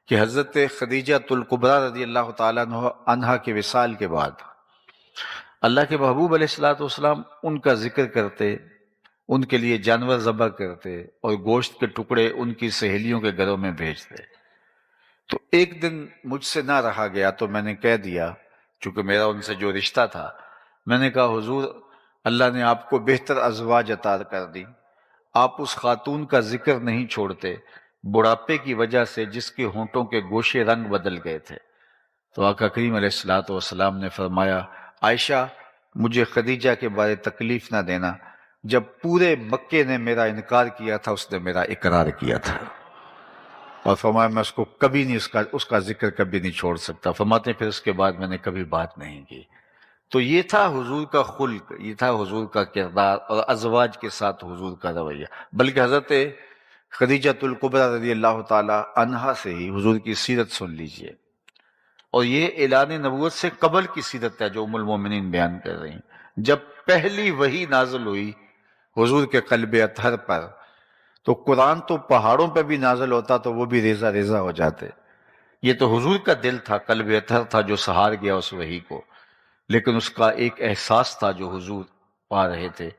S2: کہ حضرت خدیجہ الکبریٰ رضی اللہ تعالیٰ عنہ کے وصال کے بعد اللہ کے محبوب علیہ السلام ان کا ذکر کرتے، ان کے لیے جانور ذبح کرتے اور گوشت کے ٹکڑے ان کی سہیلیوں کے گھروں میں بھیجتے۔ تو ایک دن مجھ سے نہ رہا گیا تو میں نے کہہ دیا، چونکہ میرا ان سے جو رشتہ تھا، میں نے کہا، حضور اللہ نے آپ کو بہتر ازواج عطا کر دی، آپ اس خاتون کا ذکر نہیں چھوڑتے بڑھاپے کی وجہ سے جس کے ہونٹوں کے گوشے رنگ بدل گئے تھے۔ تو آقا کریم علیہ السلام نے فرمایا، عائشہ مجھے خدیجہ کے بارے تکلیف نہ دینا، جب پورے مکے نے میرا انکار کیا تھا اس نے میرا اقرار کیا تھا، اور فرمایا میں اس کو کبھی نہیں، اس کا ذکر کبھی نہیں چھوڑ سکتا۔ فرماتے ہیں پھر اس کے بعد میں نے کبھی بات نہیں کی۔ تو یہ تھا حضور کا خلق، یہ تھا حضور کا کردار اور ازواج کے ساتھ حضور کا رویہ۔ بلکہ حضرت خدیجہ الکبریٰ رضی اللہ تعالی عنہا سے ہی حضور کی سیرت سن لیجئے، اور یہ اعلان نبوت سے قبل کی سیرت ہے جو ام المومنین بیان کر رہی ہیں۔ جب پہلی وحی نازل ہوئی حضور کے قلب اطہر پر، تو قرآن تو پہاڑوں پہ بھی نازل ہوتا تو وہ بھی ریزہ ریزہ ہو جاتے، یہ تو حضور کا دل تھا، قلب اطہر تھا جو سہار گیا اس وحی کو، لیکن اس کا ایک احساس تھا جو حضور پا رہے تھے،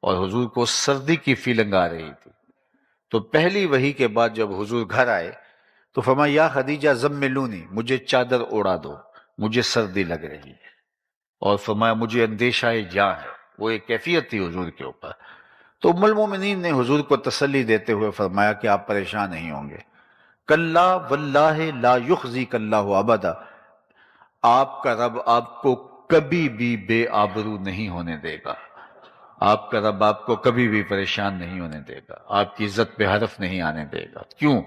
S2: اور حضور کو سردی کی فیلنگ آ رہی تھی۔ تو پہلی وحی کے بعد جب حضور گھر آئے تو فرمایا یا خدیجہ زملونی، مجھے چادر اوڑا دو، مجھے سردی لگ رہی ہے، اور فرمایا مجھے اندیشہ جاں ہے۔ وہ ایک کیفیت تھی حضور کے اوپر۔ تو ام المومنین نے حضور کو تسلی دیتے ہوئے فرمایا کہ آپ پریشان نہیں ہوں گے، کلا واللہ لا یخزیک اللہ ابدا، آپ کا رب آپ کو کبھی بھی بے آبرو نہیں ہونے دے گا، آپ کا رب آپ کو کبھی بھی پریشان نہیں ہونے دے گا، آپ کی عزت پہ حرف نہیں آنے دے گا۔ کیوں؟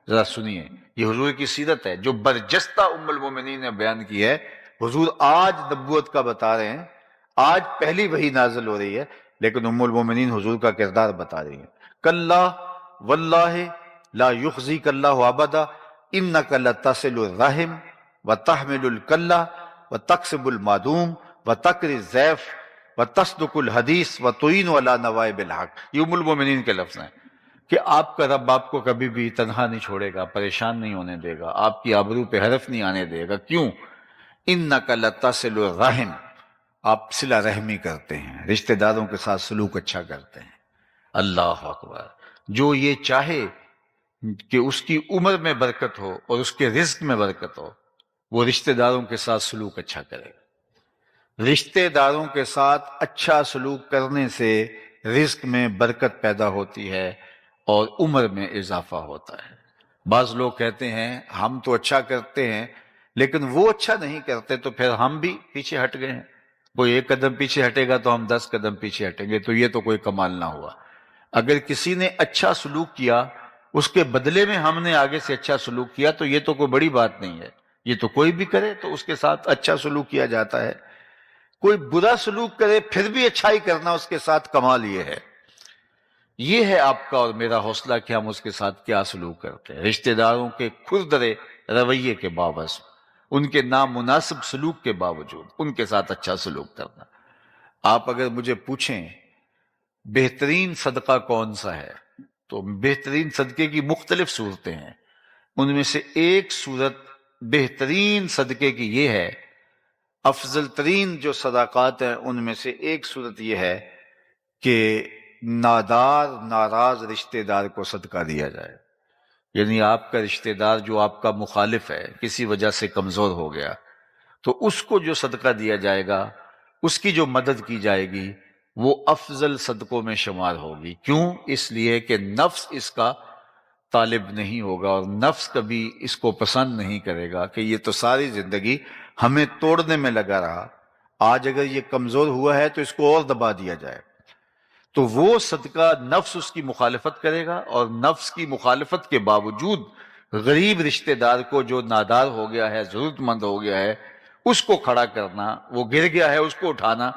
S2: ذرا سنیے، یہ حضور کی سیرت ہے جو برجستہ ام المومنین نے بیان کی ہے۔ حضور آج نبوت کا بتا رہے ہیں، آج پہلی وحی نازل ہو رہی ہے، لیکن ام المومنین حضور کا کردار بتا رہی ہیں۔ کلا واللہ لا یخزیک اللہ ابدا انک لتصل الرحم وتحمل الکلہ وتکسب المعدوم وتقری الضیف وتصدق الحدیث وتعین علی نوائب الحق۔ یہ ام المومنین کے لفظ ہیں کہ آپ کا رب آپ کو کبھی بھی تنہا نہیں چھوڑے گا، پریشان نہیں ہونے دے گا، آپ کی آبرو پہ حرف نہیں آنے دے گا۔ کیوں؟ انک لتصل الرحم، آپ صلہ رحمی کرتے ہیں، رشتہ داروں کے ساتھ سلوک اچھا کرتے ہیں۔ اللہ اکبر! جو یہ چاہے کہ اس کی عمر میں برکت ہو اور اس کے رزق میں برکت ہو، وہ رشتہ داروں کے ساتھ سلوک اچھا کرے گا۔ رشتہ داروں کے ساتھ اچھا سلوک کرنے سے رزق میں برکت پیدا ہوتی ہے اور عمر میں اضافہ ہوتا ہے۔ بعض لوگ کہتے ہیں ہم تو اچھا کرتے ہیں لیکن وہ اچھا نہیں کرتے، تو پھر ہم بھی پیچھے ہٹ گئے ہیں۔ کوئی ایک قدم پیچھے ہٹے گا تو ہم 10 قدم پیچھے ہٹیں گے، تو یہ تو کوئی کمال نہ ہوا۔ اگر کسی نے اچھا سلوک کیا، اس کے بدلے میں ہم نے آگے سے اچھا سلوک کیا، تو یہ تو کوئی بڑی بات نہیں ہے، یہ تو کوئی بھی کرے تو اس کے ساتھ اچھا سلوک کیا جاتا ہے۔ کوئی برا سلوک کرے پھر بھی اچھائی کرنا اس کے ساتھ کمال یہ ہے۔ یہ ہے آپ کا اور میرا حوصلہ کہ ہم اس کے ساتھ کیا سلوک کرتے ہیں، رشتہ داروں کے کھردرے رویے کے باوجود، ان کے نامناسب سلوک کے باوجود ان کے ساتھ اچھا سلوک کرنا۔ آپ اگر مجھے پوچھیں بہترین صدقہ کون سا ہے، تو بہترین صدقے کی مختلف صورتیں ہیں، ان میں سے ایک صورت بہترین صدقے کی یہ ہے، افضل ترین جو صدقات ہیں ان میں سے ایک صورت یہ ہے کہ ناراض رشتہ دار کو صدقہ دیا جائے۔ یعنی آپ کا رشتہ دار جو آپ کا مخالف ہے، کسی وجہ سے کمزور ہو گیا، تو اس کو جو صدقہ دیا جائے گا، اس کی جو مدد کی جائے گی، وہ افضل صدقوں میں شمار ہوگی۔ کیوں؟ اس لیے کہ نفس اس کا طالب نہیں ہوگا، اور نفس کبھی اس کو پسند نہیں کرے گا کہ یہ تو ساری زندگی ہمیں توڑنے میں لگا رہا، آج اگر یہ کمزور ہوا ہے تو اس کو اور دبا دیا جائے۔ تو وہ صدقہ نفس اس کی مخالفت کرے گا، اور نفس کی مخالفت کے باوجود غریب رشتہ دار کو جو نادار ہو گیا ہے، ضرورت مند ہو گیا ہے، اس کو کھڑا کرنا، وہ گر گیا ہے اس کو اٹھانا،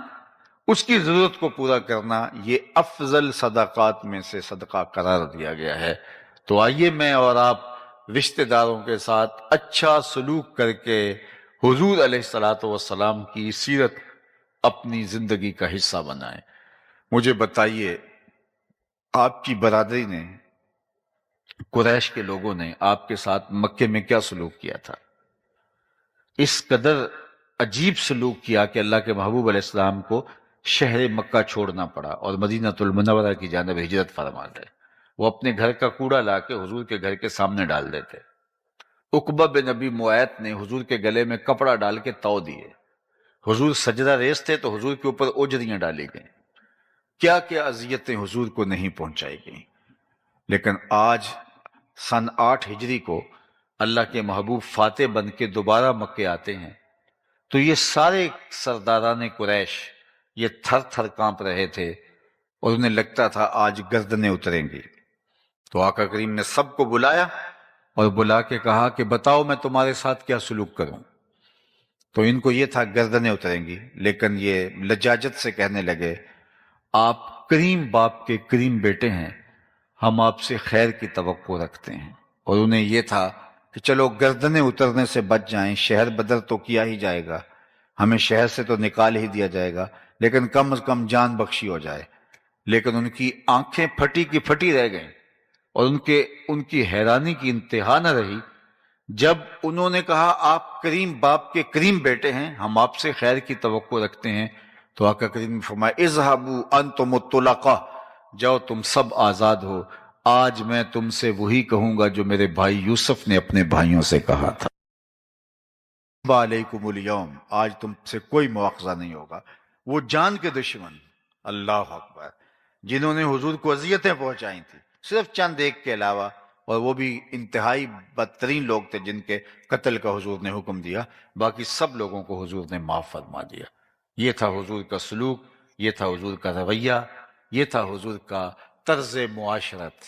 S2: اس کی ضرورت کو پورا کرنا، یہ افضل صدقات میں سے صدقہ قرار دیا گیا ہے۔ تو آئیے میں اور آپ رشتہ داروں کے ساتھ اچھا سلوک کر کے حضور علیہ الصلوۃ والسلام کی سیرت اپنی زندگی کا حصہ بنائیں۔ مجھے بتائیے، آپ کی برادری نے، قریش کے لوگوں نے آپ کے ساتھ مکے میں کیا سلوک کیا تھا؟ اس قدر عجیب سلوک کیا کہ اللہ کے محبوب علیہ السلام کو شہر مکہ چھوڑنا پڑا اور مدینہ المنورہ کی جانب ہجرت فرما گئے۔ وہ اپنے گھر کا کوڑا لا کے حضور کے گھر کے سامنے ڈال دیتے۔ عقبہ بن ابی معیط نے حضور کے گلے میں کپڑا ڈال کے تو دیے۔ حضور سجدہ ریز تھے تو حضور کے اوپر اوجریاں ڈالی گئیں، کیا کیا اذیتیں حضور کو نہیں پہنچائی گئیں۔ لیکن آج سن 8 ہجری کو اللہ کے محبوب فاتح بن کے دوبارہ مکے آتے ہیں، تو یہ سارے سرداران قریش یہ تھر تھر کانپ رہے تھے اور انہیں لگتا تھا آج گردنیں اتریں گی۔ تو آقا کریم نے سب کو بلایا اور بلا کے کہا کہ بتاؤ میں تمہارے ساتھ کیا سلوک کروں۔ تو ان کو یہ تھا گردنیں اتریں گی، لیکن یہ لجاجت سے کہنے لگے آپ کریم باپ کے کریم بیٹے ہیں، ہم آپ سے خیر کی توقع رکھتے ہیں۔ اور انہیں یہ تھا کہ چلو گردنیں اترنے سے بچ جائیں، شہر بدر تو کیا ہی جائے گا، ہمیں شہر سے تو نکال ہی دیا جائے گا، لیکن کم از کم جان بخشی ہو جائے۔ لیکن ان کی آنکھیں پھٹی کی پھٹی رہ گئیں، اور ان کی حیرانی کی انتہا نہ رہی جب انہوں نے کہا آپ کریم باپ کے کریم بیٹے ہیں، ہم آپ سے خیر کی توقع رکھتے ہیں، تو آقا کریم نے فرمایا اذهبوا انتم الطلقاء، جاؤ تم سب آزاد ہو، آج میں تم سے وہی کہوں گا جو میرے بھائی یوسف نے اپنے بھائیوں سے کہا تھا، علیکم الیوم، آج تم سے کوئی مواخذہ نہیں ہوگا۔ وہ جان کے دشمن، اللہ اکبر، جنہوں نے حضور کو اذیتیں پہنچائی تھی صرف چند ایک کے علاوہ، اور وہ بھی انتہائی بدترین لوگ تھے جن کے قتل کا حضور نے حکم دیا، باقی سب لوگوں کو حضور نے معاف فرما دیا۔ یہ تھا حضور کا سلوک، یہ تھا حضور کا رویہ، یہ تھا حضور کا طرز معاشرت۔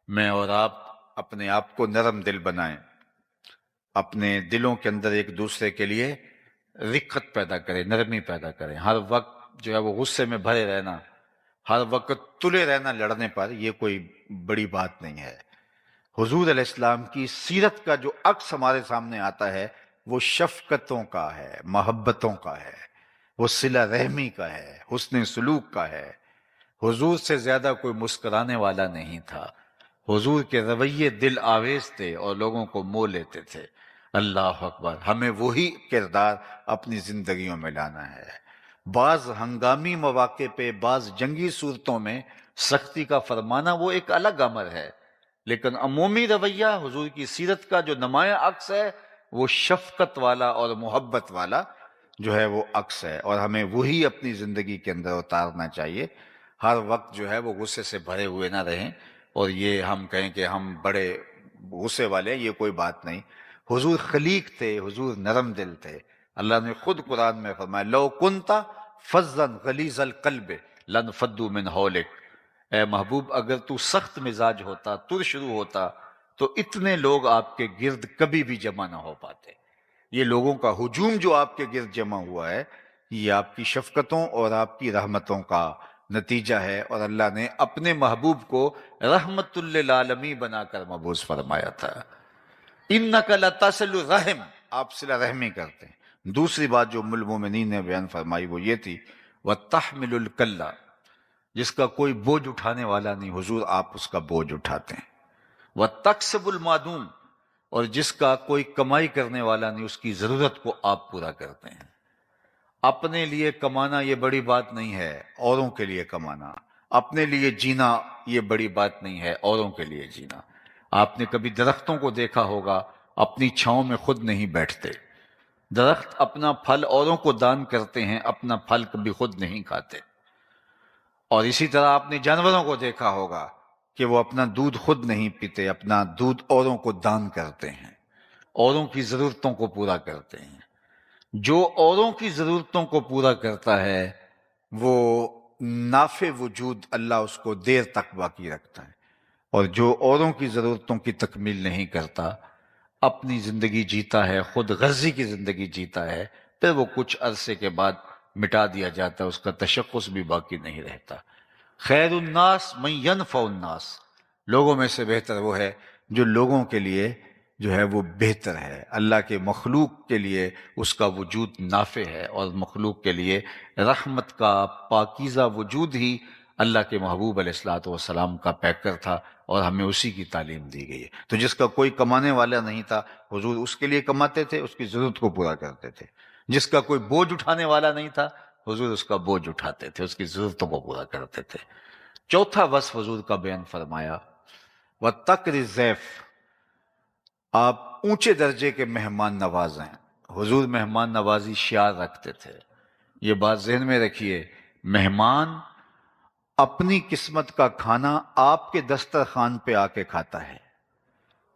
S2: میں اور آپ اپنے آپ کو نرم دل بنائیں، اپنے دلوں کے اندر ایک دوسرے کے لیے رقت پیدا کریں، نرمی پیدا کریں۔ ہر وقت جو ہے وہ غصے میں بھرے رہنا، ہر وقت تلے رہنا لڑنے پر، یہ کوئی بڑی بات نہیں ہے۔ حضور علیہ السلام کی سیرت کا جو عکس ہمارے سامنے آتا ہے وہ شفقتوں کا ہے، محبتوں کا ہے، وہ صلہ رحمی کا ہے، حسن سلوک کا ہے۔ حضور سے زیادہ کوئی مسکرانے والا نہیں تھا۔ حضور کے رویے دل آویز تھے اور لوگوں کو مو لیتے تھے۔ اللہ اکبر، ہمیں وہی کردار اپنی زندگیوں میں لانا ہے۔ بعض ہنگامی مواقع پہ، بعض جنگی صورتوں میں سختی کا فرمانا وہ ایک الگ امر ہے، لیکن عمومی رویہ حضور کی سیرت کا جو نمایاں عکس ہے وہ شفقت والا اور محبت والا جو ہے وہ عکس ہے، اور ہمیں وہی اپنی زندگی کے اندر اتارنا چاہیے۔ ہر وقت جو ہے وہ غصے سے بھرے ہوئے نہ رہیں، اور یہ ہم کہیں کہ ہم بڑے غصے والے ہیں، یہ کوئی بات نہیں۔ حضور خلیق تھے، حضور نرم دل تھے۔ اللہ نے خود قرآن میں فرمایا لو کنت فظا غلیظ القلب لانفضوا من حولک، اے محبوب اگر تو سخت مزاج ہوتا، ترشرو ہوتا، تو اتنے لوگ آپ کے گرد کبھی بھی جمع نہ ہو پاتے۔ یہ لوگوں کا ہجوم جو آپ کے گرد جمع ہوا ہے، یہ آپ کی شفقتوں اور آپ کی رحمتوں کا نتیجہ ہے، اور اللہ نے اپنے محبوب کو رحمت للعالمین بنا کر مبعوث فرمایا تھا۔ انک لتصل الرحم، آپ صلہ رحمی کرتے ہیں۔ دوسری بات جو ام المومنین نے بیان فرمائی وہ یہ تھی وتحمل الکلہ، جس کا کوئی بوجھ اٹھانے والا نہیں، حضور آپ اس کا بوجھ اٹھاتے ہیں۔ وتکسب المعدوم، اور جس کا کوئی کمائی کرنے والا نہیں، اس کی ضرورت کو آپ پورا کرتے ہیں۔ اپنے لیے کمانا یہ بڑی بات نہیں ہے، اوروں کے لیے کمانا۔ اپنے لیے جینا یہ بڑی بات نہیں ہے، اوروں کے لیے جینا۔ آپ نے کبھی درختوں کو دیکھا ہوگا، اپنی چھاؤں میں خود نہیں بیٹھتے۔ درخت اپنا پھل اوروں کو دان کرتے ہیں، اپنا پھل کبھی خود نہیں کھاتے۔ اور اسی طرح آپ نے جانوروں کو دیکھا ہوگا کہ وہ اپنا دودھ خود نہیں پیتے، اپنا دودھ اوروں کو دان کرتے ہیں، اوروں کی ضرورتوں کو پورا کرتے ہیں۔ جو اوروں کی ضرورتوں کو پورا کرتا ہے وہ نافع وجود اللہ اس کو دیر تک باقی رکھتا ہے، اور جو اوروں کی ضرورتوں کی تکمیل نہیں کرتا، اپنی زندگی جیتا ہے، خود غرضی کی زندگی جیتا ہے، پھر وہ کچھ عرصے کے بعد مٹا دیا جاتا ہے، اس کا تشخص بھی باقی نہیں رہتا۔ خیر الناس من ینفع الناس، لوگوں میں سے بہتر وہ ہے جو لوگوں کے لیے جو ہے وہ بہتر ہے۔ اللہ کے مخلوق کے لیے اس کا وجود نافع ہے، اور مخلوق کے لیے رحمت کا پاکیزہ وجود ہی اللہ کے محبوب علیہ الصلوۃ والسلام کا پیکر تھا، اور ہمیں اسی کی تعلیم دی گئی ہے۔ تو جس کا کوئی کمانے والا نہیں تھا، حضور اس کے لیے کماتے تھے، اس کی ضرورت کو پورا کرتے تھے۔ جس کا کوئی بوجھ اٹھانے والا نہیں تھا، حضور اس کا بوجھ اٹھاتے تھے، اس کی ضرورتوں کو پورا کرتے تھے۔ چوتھا وصف حضور کا بیان فرمایا وَتَقْرِ الضَّيْفَ، آپ اونچے درجے کے مہمان نواز ہیں۔ حضور مہمان نوازی شعار رکھتے تھے، یہ بات ذہن میں رکھیے، مہمان اپنی قسمت کا کھانا آپ کے دسترخوان پہ آ کے کھاتا ہے۔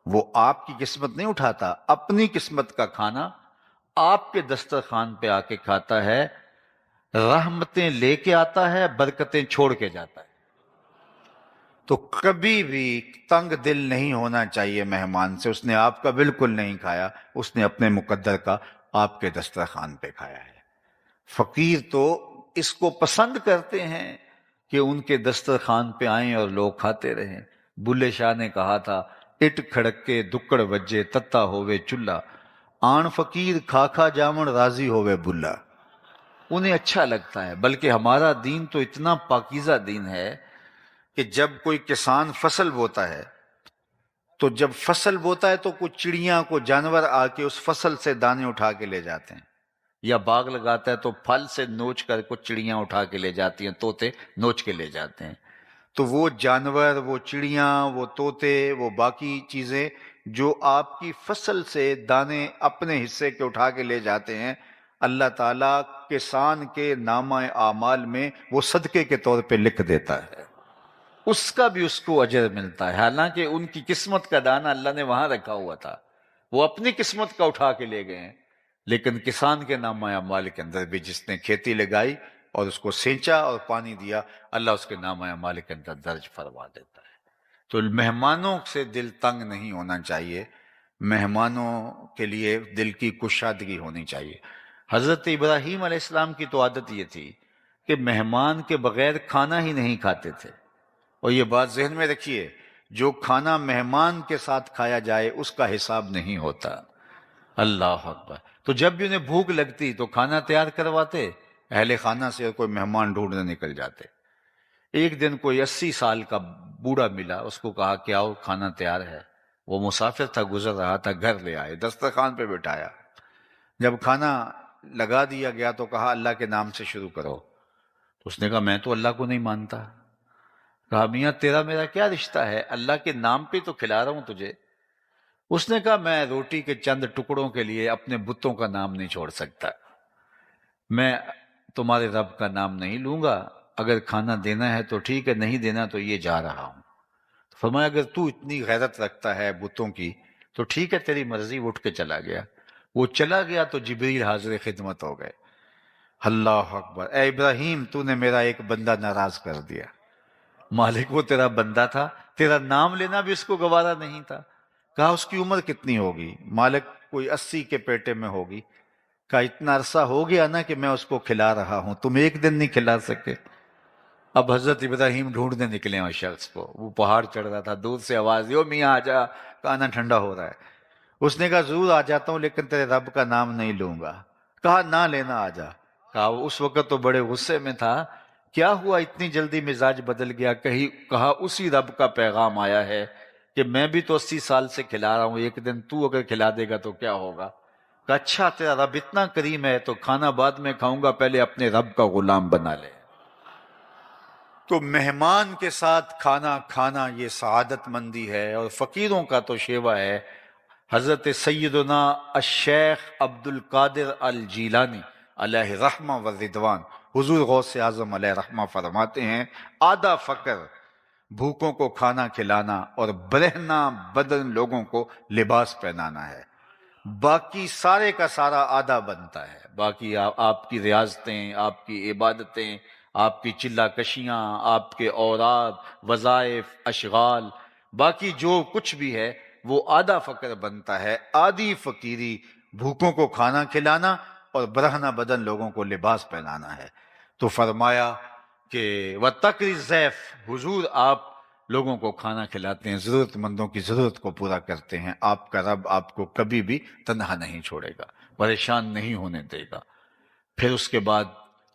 S2: وہ آپ کی قسمت نہیں اٹھاتا، اپنی قسمت کا کھانا آپ کے دسترخوان پہ آ کے کھاتا ہے، رحمتیں لے کے آتا ہے، برکتیں چھوڑ کے جاتا ہے۔ تو کبھی بھی تنگ دل نہیں ہونا چاہیے مہمان سے، اس نے آپ کا بالکل نہیں کھایا، اس نے اپنے مقدر کا آپ کے دسترخوان پہ کھایا ہے۔ فقیر تو اس کو پسند کرتے ہیں کہ ان کے دسترخوان پہ آئیں اور لوگ کھاتے رہیں۔ بلے شاہ نے کہا تھا اٹ کھڑکے دکڑ وجے تتا ہووے چلہ، آن فقیر کھا کھا جامن راضی ہووے بلا۔ انہیں اچھا لگتا ہے، بلکہ ہمارا دین تو اتنا پاکیزہ دین ہے کہ جب کوئی کسان فصل بوتا ہے تو جب فصل بوتا ہے تو کچھ چڑیاں کو جانور آ کے اس فصل سے دانے اٹھا کے لے جاتے ہیں، یا باغ لگاتا ہے تو پھل سے نوچ کر کچھ چڑیاں اٹھا کے لے جاتی ہیں، طوطے نوچ کے لے جاتے ہیں۔ تو وہ جانور، وہ چڑیاں، وہ طوطے، وہ باقی چیزیں جو آپ کی فصل سے دانے اپنے حصے کے اٹھا کے لے جاتے ہیں، اللہ تعالیٰ کسان کے نامہ اعمال میں وہ صدقے کے طور پہ لکھ دیتا ہے، اس کا بھی اس کو اجر ملتا ہے۔ حالانکہ ان کی قسمت کا دانہ اللہ نے وہاں رکھا ہوا تھا، وہ اپنی قسمت کا اٹھا کے لے گئے ہیں، لیکن کسان کے نامہ اعمال کے اندر بھی جس نے کھیتی لگائی اور اس کو سینچا اور پانی دیا، اللہ اس کے نامہ اعمال کے اندر درج فرما دیتا ہے۔ تو مہمانوں سے دل تنگ نہیں ہونا چاہیے، مہمانوں کے لیے دل کی کشادگی ہونی چاہیے۔ حضرت ابراہیم علیہ السلام کی تو عادت یہ تھی کہ مہمان کے بغیر کھانا ہی نہیں کھاتے تھے، اور یہ بات ذہن میں رکھیے، جو کھانا مہمان کے ساتھ کھایا جائے اس کا حساب نہیں ہوتا۔ اللہ اکبر۔ تو جب بھی انہیں بھوک لگتی تو کھانا تیار کرواتے، اہل خانہ سے کوئی مہمان ڈھونڈنے نکل جاتے۔ ایک دن کوئی 80 سال کا بوڑھا ملا، اس کو کہا کہ آؤ کھانا تیار ہے۔ وہ مسافر تھا، گزر رہا تھا، گھر لے آئے، دسترخوان پہ بٹھایا۔ جب کھانا لگا دیا گیا تو کہا اللہ کے نام سے شروع کرو۔ تو اس نے کہا میں تو اللہ کو نہیں مانتا۔ کہا میاں تیرا میرا کیا رشتہ ہے، اللہ کے نام پہ تو کھلا رہا ہوں تجھے۔ اس نے کہا میں روٹی کے چند ٹکڑوں کے لیے اپنے بتوں کا نام نہیں چھوڑ سکتا، میں تمہارے رب کا نام نہیں لوں گا، اگر کھانا دینا ہے تو ٹھیک ہے، نہیں دینا تو یہ جا رہا ہوں۔ فرمایا اگر تو اتنی غیرت رکھتا ہے بتوں کی تو ٹھیک ہے تیری مرضی، اٹھ کے چلا گیا۔ وہ چلا گیا تو جبریل حاضر خدمت ہو گئے۔ اللہ اکبر، اے ابراہیم تو نے میرا ایک بندہ ناراض کر دیا۔ مالک وہ تیرا بندہ تھا، تیرا نام لینا بھی اس کو گوارا نہیں تھا۔ کہا اس کی عمر کتنی ہوگی؟ مالک کوئی 80 کے پیٹے میں ہوگی۔ کہا اتنا عرصہ ہو گیا نا کہ میں اس کو کھلا رہا ہوں، تم ایک دن نہیں کھلا سکے۔ اب حضرت ابراہیم ڈھونڈنے نکلے ہیں اس شخص کو، وہ پہاڑ چڑھ رہا تھا، دور سے آواز دی، او میاں آ جا، کھانا ٹھنڈا ہو رہا ہے۔ اس نے کہا ضرور آ جاتا ہوں لیکن تیرے رب کا نام نہیں لوں گا۔ کہا نہ لینا، آ جا۔ کہا اس وقت تو بڑے غصے میں تھا، کیا ہوا اتنی جلدی مزاج بدل گیا؟ کہا اسی رب کا پیغام آیا ہے کہ میں بھی تو 80 سال سے کھلا رہا ہوں، ایک دن تو اگر کھلا دے گا تو کیا ہوگا؟ کہا اچھا تیرا رب اتنا کریم ہے تو کھانا بعد میں کھاؤں گا، پہلے اپنے رب کا غلام بنا لے۔ تو مہمان کے ساتھ کھانا کھانا یہ سعادت مندی ہے، اور فقیروں کا تو شیوا ہے۔ حضرت سیدنا الشیخ عبد القادر الجیلانی علیہ رحمہ و رضوان، حضور غوث اعظم علیہ رحمہ فرماتے ہیں آدھا فقر بھوکوں کو کھانا کھلانا اور برہنہ بدن لوگوں کو لباس پہنانا ہے، باقی سارے کا سارا آدھا بنتا ہے۔ باقی آپ کی ریاضتیں، آپ کی عبادتیں، آپ کی چلہ کشیاں، آپ کے اوراد، وظائف، اشغال، باقی جو کچھ بھی ہے وہ آدھا فقر بنتا ہے۔ آدھی فقیری بھوکوں کو کھانا کھلانا اور برہنہ بدن لوگوں کو لباس پہنانا ہے۔ تو فرمایا کہ وَتَقْرِ الضَّيْفَ، حضور آپ لوگوں کو کھانا کھلاتے ہیں، ضرورت مندوں کی ضرورت کو پورا کرتے ہیں، آپ کا رب آپ کو کبھی بھی تنہا نہیں چھوڑے گا، پریشان نہیں ہونے دے گا۔ پھر اس کے بعد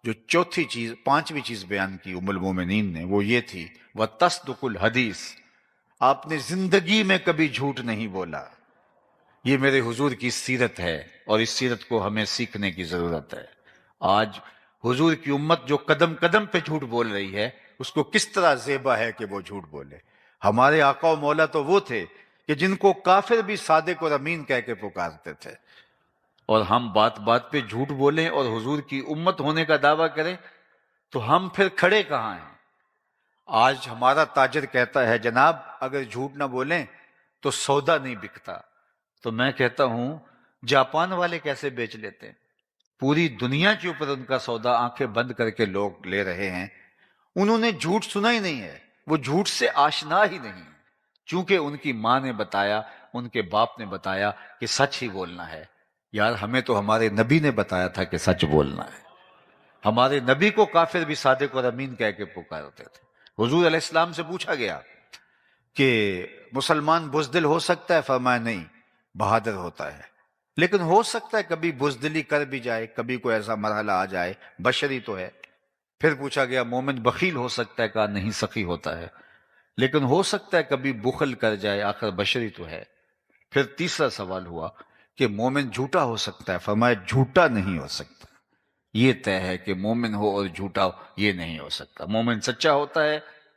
S2: جو چوتھی چیز، پانچویں چیز بیان کی ام المومنین نے، وہ یہ تھی وَتَصْدُقُ الْحَدِيث، آپ نے زندگی میں کبھی جھوٹ نہیں بولا۔ یہ میرے حضور کی سیرت ہے اور اس سیرت کو ہمیں سیکھنے کی ضرورت ہے۔ آج حضور کی امت جو قدم قدم پہ جھوٹ بول رہی ہے، اس کو کس طرح زیبا ہے کہ وہ جھوٹ بولے۔ ہمارے آقا و مولا تو وہ تھے کہ جن کو کافر بھی صادق اور امین کہہ کے پکارتے تھے، اور ہم بات بات پہ جھوٹ بولیں اور حضور کی امت ہونے کا دعویٰ کریں تو ہم پھر کھڑے کہاں ہیں؟ آج ہمارا تاجر کہتا ہے جناب اگر جھوٹ نہ بولیں تو سودا نہیں بکتا، تو میں کہتا ہوں جاپان والے کیسے بیچ لیتے ہیں؟ پوری دنیا کے اوپر ان کا سودا آنکھیں بند کر کے لوگ لے رہے ہیں۔ انہوں نے جھوٹ سنا ہی نہیں ہے، وہ جھوٹ سے آشنا ہی نہیں ہے، چونکہ ان کی ماں نے بتایا، ان کے باپ نے بتایا کہ سچ ہی بولنا ہے۔ یار ہمیں تو ہمارے نبی نے بتایا تھا کہ سچ بولنا ہے۔ ہمارے نبی کو کافر بھی صادق اور امین کہہ کے پکارتے تھے۔ حضور علیہ السلام سے پوچھا گیا کہ مسلمان بزدل ہو سکتا ہے؟ فرمایا نہیں، بہادر ہوتا ہے، لیکن ہو سکتا ہے کبھی بزدلی کر بھی جائے، کبھی کوئی ایسا مرحلہ آ جائے، بشری تو ہے۔ پھر پوچھا گیا مومن بخیل ہو سکتا ہے؟ کہا نہیں، سخی ہوتا ہے۔ لیکن ہو سکتا ہے کبھی بخل کر جائے، آخر بشری تو ہے۔ پھر تیسرا سوال ہوا کہ مومن جھوٹا ہو سکتا ہے؟ فرمایا جھوٹا نہیں ہو سکتا، یہ طے ہے کہ مومن ہو اور جھوٹا ہو یہ نہیں ہو سکتا۔ مومن سچا ہوتا ہے